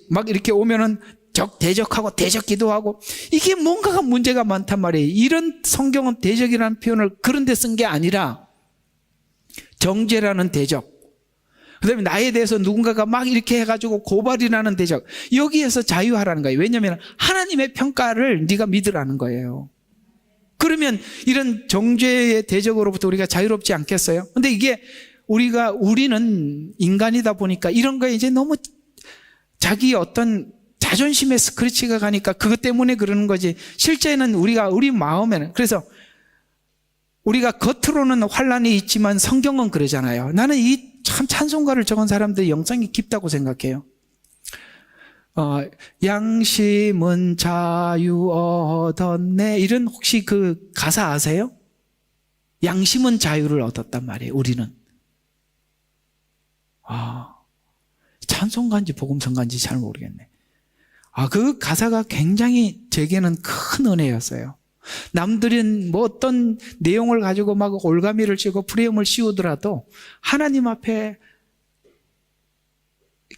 막 이렇게 오면은 대적하고 대적 기도하고 이게 뭔가가 문제가 많단 말이에요. 이런 성경은 대적이라는 표현을 그런 데 쓴 게 아니라 정죄라는 대적, 그 다음에 나에 대해서 누군가가 막 이렇게 해가지고 고발이라는 대적, 여기에서 자유하라는 거예요. 왜냐하면 하나님의 평가를 네가 믿으라는 거예요. 그러면 이런 정죄의 대적으로부터 우리가 자유롭지 않겠어요? 근데 이게 우리는 인간이다 보니까 이런 거에 이제 너무 자기 어떤 자존심에 스크래치가 가니까 그것 때문에 그러는 거지. 실제는 우리 마음에는 그래서 우리가 겉으로는 환란이 있지만 성경은 그러잖아요. 나는 이 참 찬송가를 적은 사람들의 영성이 깊다고 생각해요. 양심은 자유 얻었네. 이런 혹시 그 가사 아세요? 양심은 자유를 얻었단 말이에요, 우리는. 찬송가인지 복음성가인지 잘 모르겠네. 그 가사가 굉장히 제게는 큰 은혜였어요. 남들은 뭐 어떤 내용을 가지고 막 올가미를 치고 프레임을 씌우더라도 하나님 앞에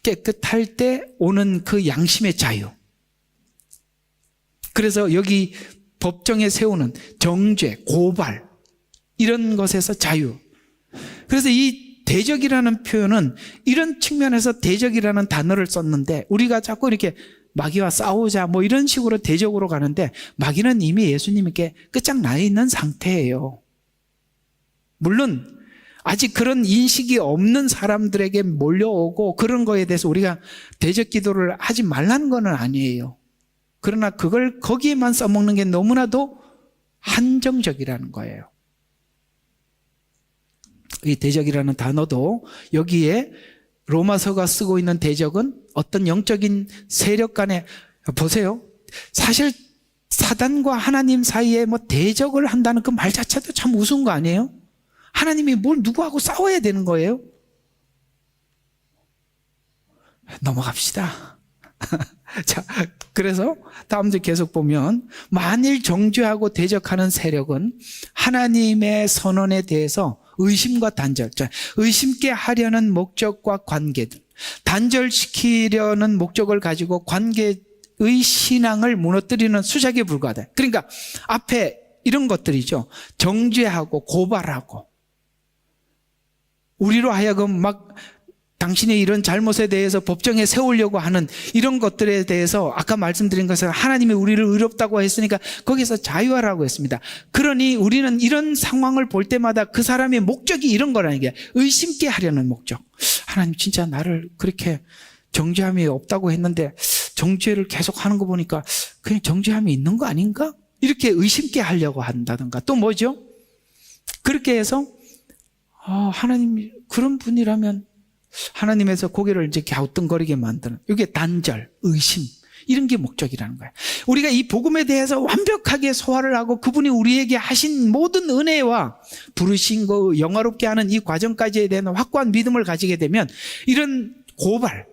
깨끗할 때 오는 그 양심의 자유. 그래서 여기 법정에 세우는 정죄, 고발 이런 것에서 자유. 그래서 이 대적이라는 표현은 이런 측면에서 대적이라는 단어를 썼는데 우리가 자꾸 이렇게 마귀와 싸우자 뭐 이런 식으로 대적으로 가는데 마귀는 이미 예수님께 끝장나 있는 상태예요. 물론 아직 그런 인식이 없는 사람들에게 몰려오고 그런 거에 대해서 우리가 대적 기도를 하지 말라는 건 아니에요. 그러나 그걸 거기에만 써먹는 게 너무나도 한정적이라는 거예요. 이 대적이라는 단어도 여기에 로마서가 쓰고 있는 대적은 어떤 영적인 세력 간에 보세요. 사실 사단과 하나님 사이에 뭐 대적을 한다는 그 말 자체도 참 우스운 거 아니에요? 하나님이 뭘 누구하고 싸워야 되는 거예요? 넘어갑시다. 자, 그래서 다음 주 계속 보면 만일 정죄하고 대적하는 세력은 하나님의 선언에 대해서 의심과 단절, 의심케 하려는 목적과 관계들, 단절시키려는 목적을 가지고 관계의 신앙을 무너뜨리는 수작에 불과하다. 그러니까 앞에 이런 것들이죠. 정죄하고 고발하고 우리로 하여금 막 당신의 이런 잘못에 대해서 법정에 세우려고 하는 이런 것들에 대해서 아까 말씀드린 것은 하나님이 우리를 의롭다고 했으니까 거기서 자유하라고 했습니다. 그러니 우리는 이런 상황을 볼 때마다 그 사람의 목적이 이런 거라는 게 의심케 하려는 목적. 하나님 진짜 나를 그렇게 정죄함이 없다고 했는데 정죄를 계속 하는 거 보니까 그냥 정죄함이 있는 거 아닌가? 이렇게 의심케 하려고 한다든가 또 뭐죠? 그렇게 해서 하나님이 그런 분이라면 하나님에서 고개를 이제 갸우뚱거리게 만드는 이게 단절, 의심 이런 게 목적이라는 거예요. 우리가 이 복음에 대해서 완벽하게 소화를 하고 그분이 우리에게 하신 모든 은혜와 부르신 거 영화롭게 하는 이 과정까지에 대한 확고한 믿음을 가지게 되면 이런 고발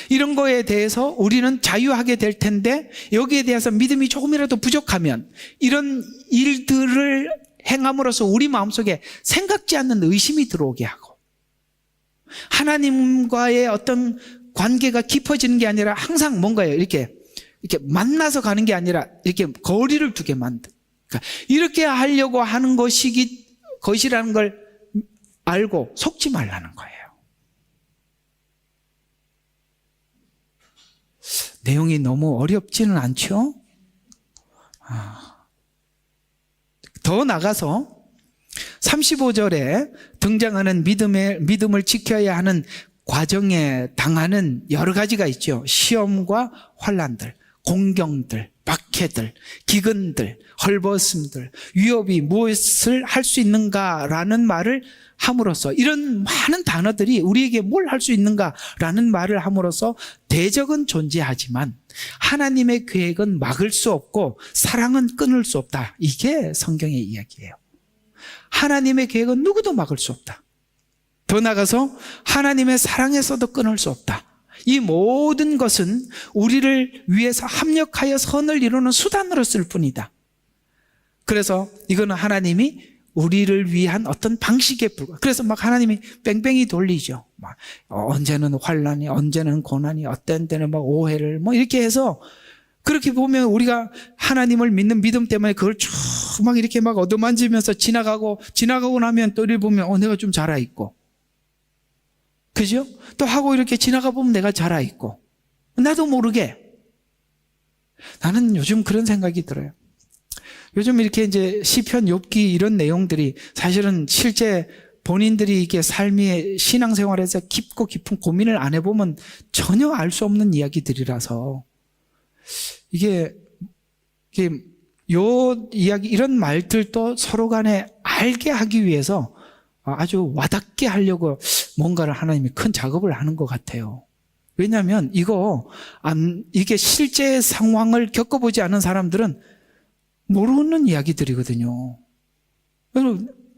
이런 거에 대해서 우리는 자유하게 될 텐데 여기에 대해서 믿음이 조금이라도 부족하면 이런 일들을 행함으로써 우리 마음속에 생각지 않는 의심이 들어오게 하고 하나님과의 어떤 관계가 깊어지는 게 아니라 항상 뭔가요? 이렇게 만나서 가는 게 아니라 이렇게 거리를 두게 만든. 그러니까 이렇게 하려고 하는 것이라는 걸 알고 속지 말라는 거예요. 내용이 너무 어렵지는 않죠? 더 나가서 35절에 등장하는 믿음을 지켜야 하는 과정에 당하는 여러 가지가 있죠. 시험과 환난들, 공경들, 박해들, 기근들, 헐벗음들, 위협이 무엇을 할 수 있는가라는 말을 함으로써 이런 많은 단어들이 우리에게 뭘 할 수 있는가라는 말을 함으로써 대적은 존재하지만 하나님의 계획은 막을 수 없고 사랑은 끊을 수 없다. 이게 성경의 이야기예요. 하나님의 계획은 누구도 막을 수 없다. 더 나아가서 하나님의 사랑에서도 끊을 수 없다. 이 모든 것은 우리를 위해서 합력하여 선을 이루는 수단으로 쓸 뿐이다. 그래서 이거는 하나님이 우리를 위한 어떤 방식에 불과. 그래서 막 하나님이 뺑뺑이 돌리죠. 막 언제는 환난이, 언제는 고난이, 어떤 때는 막 오해를 뭐 이렇게 해서 그렇게 보면 우리가 하나님을 믿는 믿음 때문에 그걸 쭉 막 이렇게 막 얻어만지면서 지나가고 나면 또 이를 보면 내가 좀 자라있고 그죠? 또 하고 이렇게 지나가 보면 내가 자라있고 나도 모르게 나는 요즘 그런 생각이 들어요. 요즘 이렇게 이제 시편, 욥기 이런 내용들이 사실은 실제 본인들이 이게 삶의 신앙생활에서 깊고 깊은 고민을 안 해보면 전혀 알 수 없는 이야기들이라서 이게 요 이야기 이런 말들도 서로 간에 알게 하기 위해서 아주 와닿게 하려고 뭔가를 하나님이 큰 작업을 하는 것 같아요. 왜냐하면 이게 실제 상황을 겪어보지 않은 사람들은 모르는 이야기들이거든요.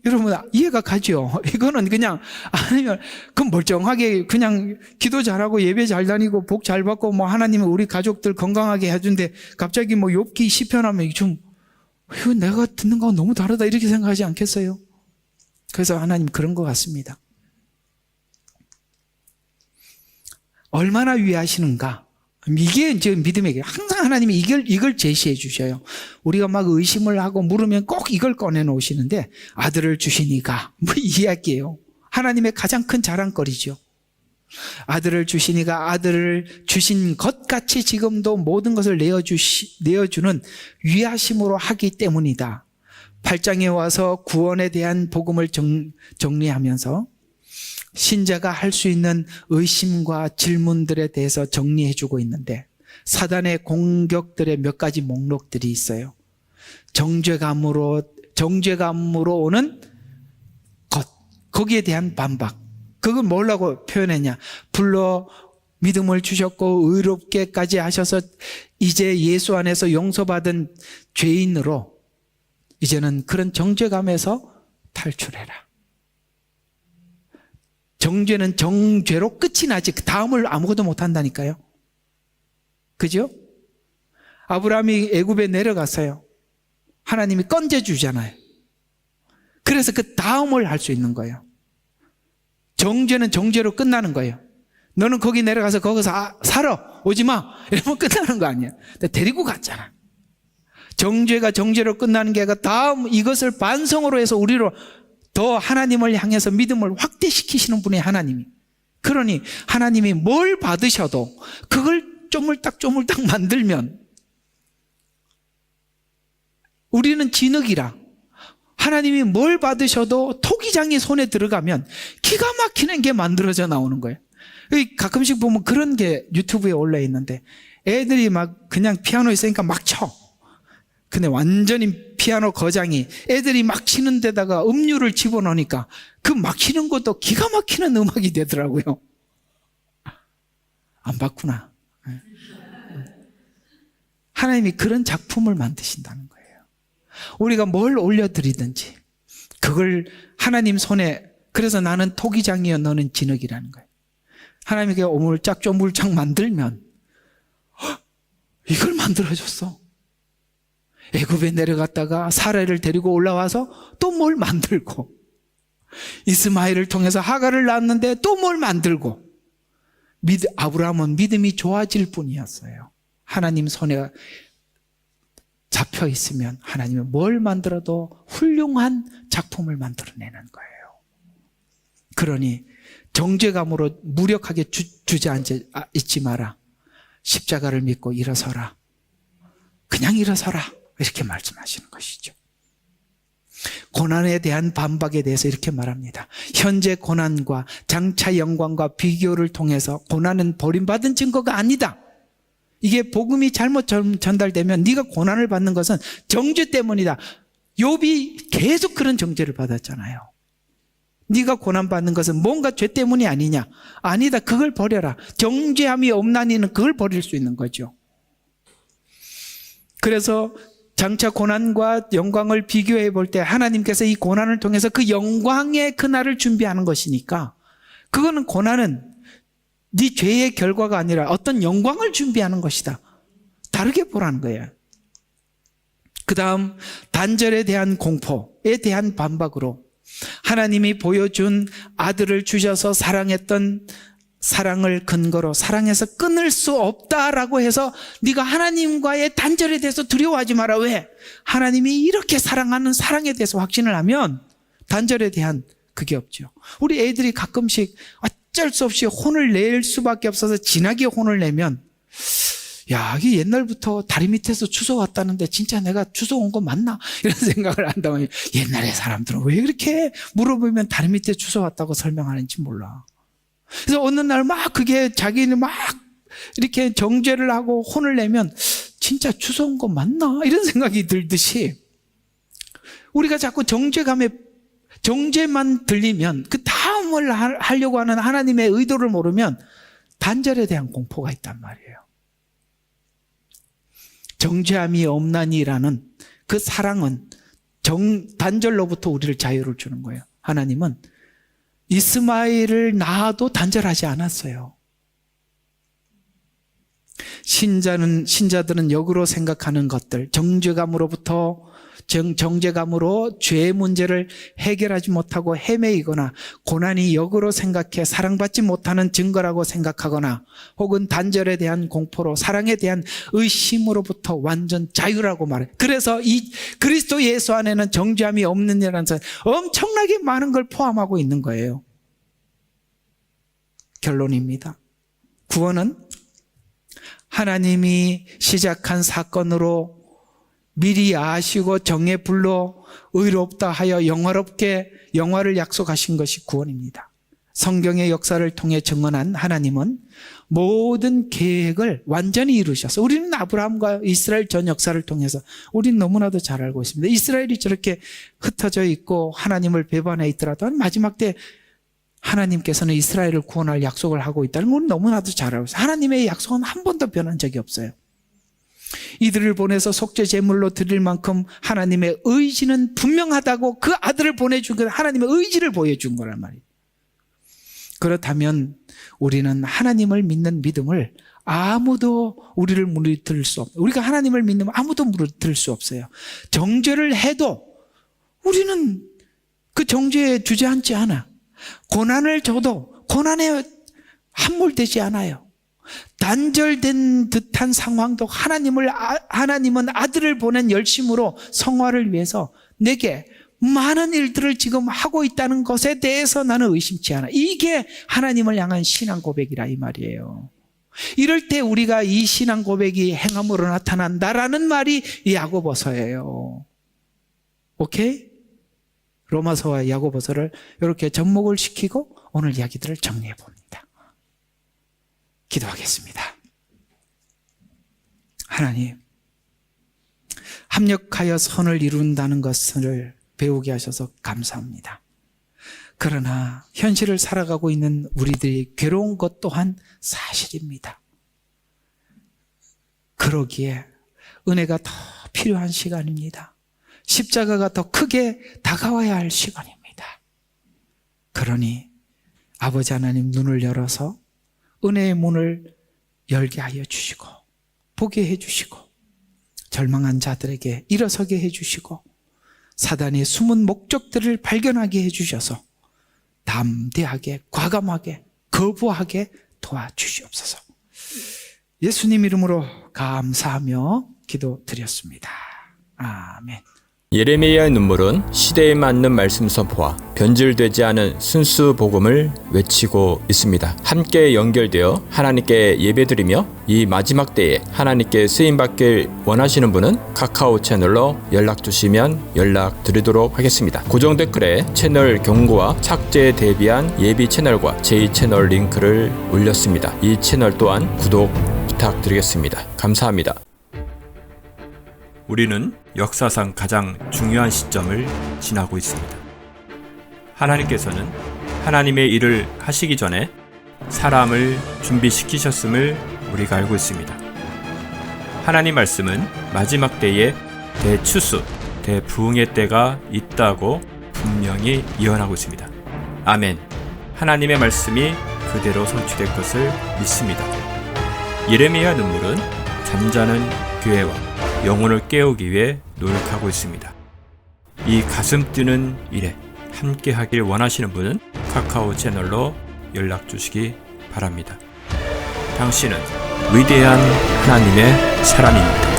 여러분 이해가 가죠? 이거는 그냥 아니면 그럼 멀쩡하게 그냥 기도 잘하고 예배 잘 다니고 복 잘 받고 뭐 하나님은 우리 가족들 건강하게 해준대 갑자기 뭐 욥기 시편하면 좀 이거 내가 듣는 거하고 너무 다르다 이렇게 생각하지 않겠어요? 그래서 하나님 그런 것 같습니다. 얼마나 위하시는가? 이게 이제 믿음에게 항상 하나님이 이걸 제시해 주셔요. 우리가 막 의심을 하고 물으면 꼭 이걸 꺼내 놓으시는데 아들을 주시니가 뭐 이 이야기예요. 하나님의 가장 큰 자랑거리죠. 아들을 주시니가 아들을 주신 것 같이 지금도 모든 것을 내어주는 위하심으로 하기 때문이다. 8장에 와서 구원에 대한 복음을 정리하면서 신자가 할 수 있는 의심과 질문들에 대해서 정리해주고 있는데 사단의 공격들의 몇 가지 목록들이 있어요. 정죄감으로 오는 것, 거기에 대한 반박. 그건 뭐라고 표현했냐? 불러 믿음을 주셨고 의롭게까지 하셔서 이제 예수 안에서 용서받은 죄인으로 이제는 그런 정죄감에서 탈출해라. 정죄는 정죄로 끝이 나지 그 다음을 아무것도 못한다니까요. 그죠? 아브라함이 애굽에 내려갔어요. 하나님이 건져주잖아요. 그래서 그 다음을 할 수 있는 거예요. 정죄는 정죄로 끝나는 거예요. 너는 거기 내려가서 거기서 살아 오지 마 이러면 끝나는 거 아니야. 데리고 갔잖아. 정죄가 정죄로 끝나는 게 아니라 다음 이것을 반성으로 해서 우리로 더 하나님을 향해서 믿음을 확대시키시는 분이 하나님이. 그러니 하나님이 뭘 받으셔도 그걸 쪼물딱 만들면 우리는 진흙이라 하나님이 뭘 받으셔도 토기장이 손에 들어가면 기가 막히는 게 만들어져 나오는 거예요. 가끔씩 보면 그런 게 유튜브에 올라 있는데 애들이 막 그냥 피아노에 있으니까 막 쳐. 근데 완전히 피아노 거장이 애들이 막 치는 데다가 음료를 집어넣으니까 그 막 치는 것도 기가 막히는 음악이 되더라고요. 안 봤구나. 하나님이 그런 작품을 만드신다는 거예요. 우리가 뭘 올려드리든지 그걸 하나님 손에, 그래서 나는 토기장이여 너는 진흙이라는 거예요. 하나님께 오물짝 조물짝 만들면 이걸 만들어줬어. 애굽에 내려갔다가 사라를 데리고 올라와서 또 뭘 만들고, 이스마엘을 통해서 하갈을 낳았는데 또 뭘 만들고, 아브라함은 믿음이 좋아질 뿐이었어요. 하나님 손에 잡혀 있으면 하나님이 뭘 만들어도 훌륭한 작품을 만들어내는 거예요. 그러니 정죄감으로 무력하게 주저앉지 마라. 십자가를 믿고 일어서라. 그냥 일어서라. 이렇게 말씀하시는 것이죠. 고난에 대한 반박에 대해서 이렇게 말합니다. 현재 고난과 장차 영광과 비교를 통해서 고난은 버림받은 증거가 아니다. 이게 복음이 잘못 전달되면 네가 고난을 받는 것은 정죄 때문이다. 욥이 계속 그런 정죄를 받았잖아요. 네가 고난받는 것은 뭔가 죄 때문이 아니냐. 아니다. 그걸 버려라. 정죄함이 없나니는 그걸 버릴 수 있는 거죠. 그래서 장차 고난과 영광을 비교해 볼 때 하나님께서 이 고난을 통해서 그 영광의 그날을 준비하는 것이니까, 그거는 고난은 네 죄의 결과가 아니라 어떤 영광을 준비하는 것이다. 다르게 보라는 거예요. 그 다음 단절에 대한 공포에 대한 반박으로 하나님이 보여준 아들을 주셔서 사랑했던 사랑을 근거로 사랑해서 끊을 수 없다라고 해서 네가 하나님과의 단절에 대해서 두려워하지 마라. 왜? 하나님이 이렇게 사랑하는 사랑에 대해서 확신을 하면 단절에 대한 그게 없죠. 우리 애들이 가끔씩 어쩔 수 없이 혼을 낼 수밖에 없어서 진하게 혼을 내면, 야, 이게 옛날부터 다리 밑에서 주워 왔다는데 진짜 내가 주워 온 거 맞나? 이런 생각을 한다면, 옛날에 사람들은 왜 그렇게 물어보면 다리 밑에 주워 왔다고 설명하는지 몰라. 그래서 어느 날 막 그게 자기는 막 이렇게 정죄를 하고 혼을 내면 진짜 주워 온 거 맞나? 이런 생각이 들듯이 우리가 자꾸 정죄만 들리면 그 다음을 하려고 하는 하나님의 의도를 모르면 단절에 대한 공포가 있단 말이에요. 정죄함이 없나니라는 그 사랑은 단절로부터 우리를 자유를 주는 거예요. 하나님은 이스마엘을 낳아도 단절하지 않았어요. 신자들은 역으로 생각하는 것들, 정죄감으로 죄의 문제를 해결하지 못하고 헤매이거나 고난이 역으로 생각해 사랑받지 못하는 증거라고 생각하거나 혹은 단절에 대한 공포로 사랑에 대한 의심으로부터 완전 자유라고 말해요. 그래서 이 그리스도 예수 안에는 정죄함이 없는 이라는 엄청나게 많은 걸 포함하고 있는 거예요. 결론입니다. 구원은 하나님이 시작한 사건으로 미리 아시고 정에 불러 의롭다 하여 영화를 약속하신 것이 구원입니다. 성경의 역사를 통해 증언한 하나님은 모든 계획을 완전히 이루셔서 우리는 아브라함과 이스라엘 전 역사를 통해서 우리는 너무나도 잘 알고 있습니다. 이스라엘이 저렇게 흩어져 있고 하나님을 배반해 있더라도 마지막 때 하나님께서는 이스라엘을 구원할 약속을 하고 있다는 건 너무나도 잘 알고 있어요. 하나님의 약속은 한 번도 변한 적이 없어요. 이들을 보내서 속죄 제물로 드릴 만큼 하나님의 의지는 분명하다고 그 아들을 보내준 건 하나님의 의지를 보여준 거란 말이에요. 그렇다면 우리는 하나님을 믿는 믿음을 아무도 우리를 무너뜨릴 수 없어요. 우리가 하나님을 믿는 아무도 무너뜨릴 수 없어요. 정죄를 해도 우리는 그 정죄에 주저앉지 않아. 고난을 줘도 고난에 함몰되지 않아요. 단절된 듯한 상황도 하나님은 아들을 보낸 열심으로 성화를 위해서 내게 많은 일들을 지금 하고 있다는 것에 대해서 나는 의심치 않아. 이게 하나님을 향한 신앙 고백이라 이 말이에요. 이럴 때 우리가 이 신앙 고백이 행함으로 나타난다라는 말이 야고보서예요. 오케이? 로마서와 야고보서를 이렇게 접목을 시키고 오늘 이야기들을 정리해 봅니다. 기도하겠습니다. 하나님, 합력하여 선을 이룬다는 것을 배우게 하셔서 감사합니다. 그러나 현실을 살아가고 있는 우리들이 괴로운 것 또한 사실입니다. 그러기에 은혜가 더 필요한 시간입니다. 십자가가 더 크게 다가와야 할 시간입니다. 그러니 아버지 하나님 눈을 열어서 은혜의 문을 열게 하여 주시고 보게 해주시고 절망한 자들에게 일어서게 해주시고 사단의 숨은 목적들을 발견하게 해주셔서 담대하게 과감하게 거부하게 도와주시옵소서. 예수님 이름으로 감사하며 기도드렸습니다. 아멘. 예레미야의 눈물은 시대에 맞는 말씀 선포와 변질되지 않은 순수 복음을 외치고 있습니다. 함께 연결되어 하나님께 예배드리며 이 마지막 때에 하나님께 쓰임받길 원하시는 분은 카카오 채널로 연락주시면 연락드리도록 하겠습니다. 고정 댓글에 채널 경고와 착제에 대비한 예비 채널과 제2채널 링크를 올렸습니다. 이 채널 또한 구독 부탁드리겠습니다. 감사합니다. 우리는 역사상 가장 중요한 시점을 지나고 있습니다. 하나님께서는 하나님의 일을 하시기 전에 사람을 준비시키셨음을 우리가 알고 있습니다. 하나님 말씀은 마지막 때에 대추수, 대부흥의 때가 있다고 분명히 예언하고 있습니다. 아멘. 하나님의 말씀이 그대로 성취될 것을 믿습니다. 예레미야 눈물은 잠자는 교회와 영혼을 깨우기 위해 노력하고 있습니다. 이 가슴 뛰는 일에 함께 하길 원하시는 분은 카카오 채널로 연락 주시기 바랍니다. 당신은 위대한 하나님의 사람입니다.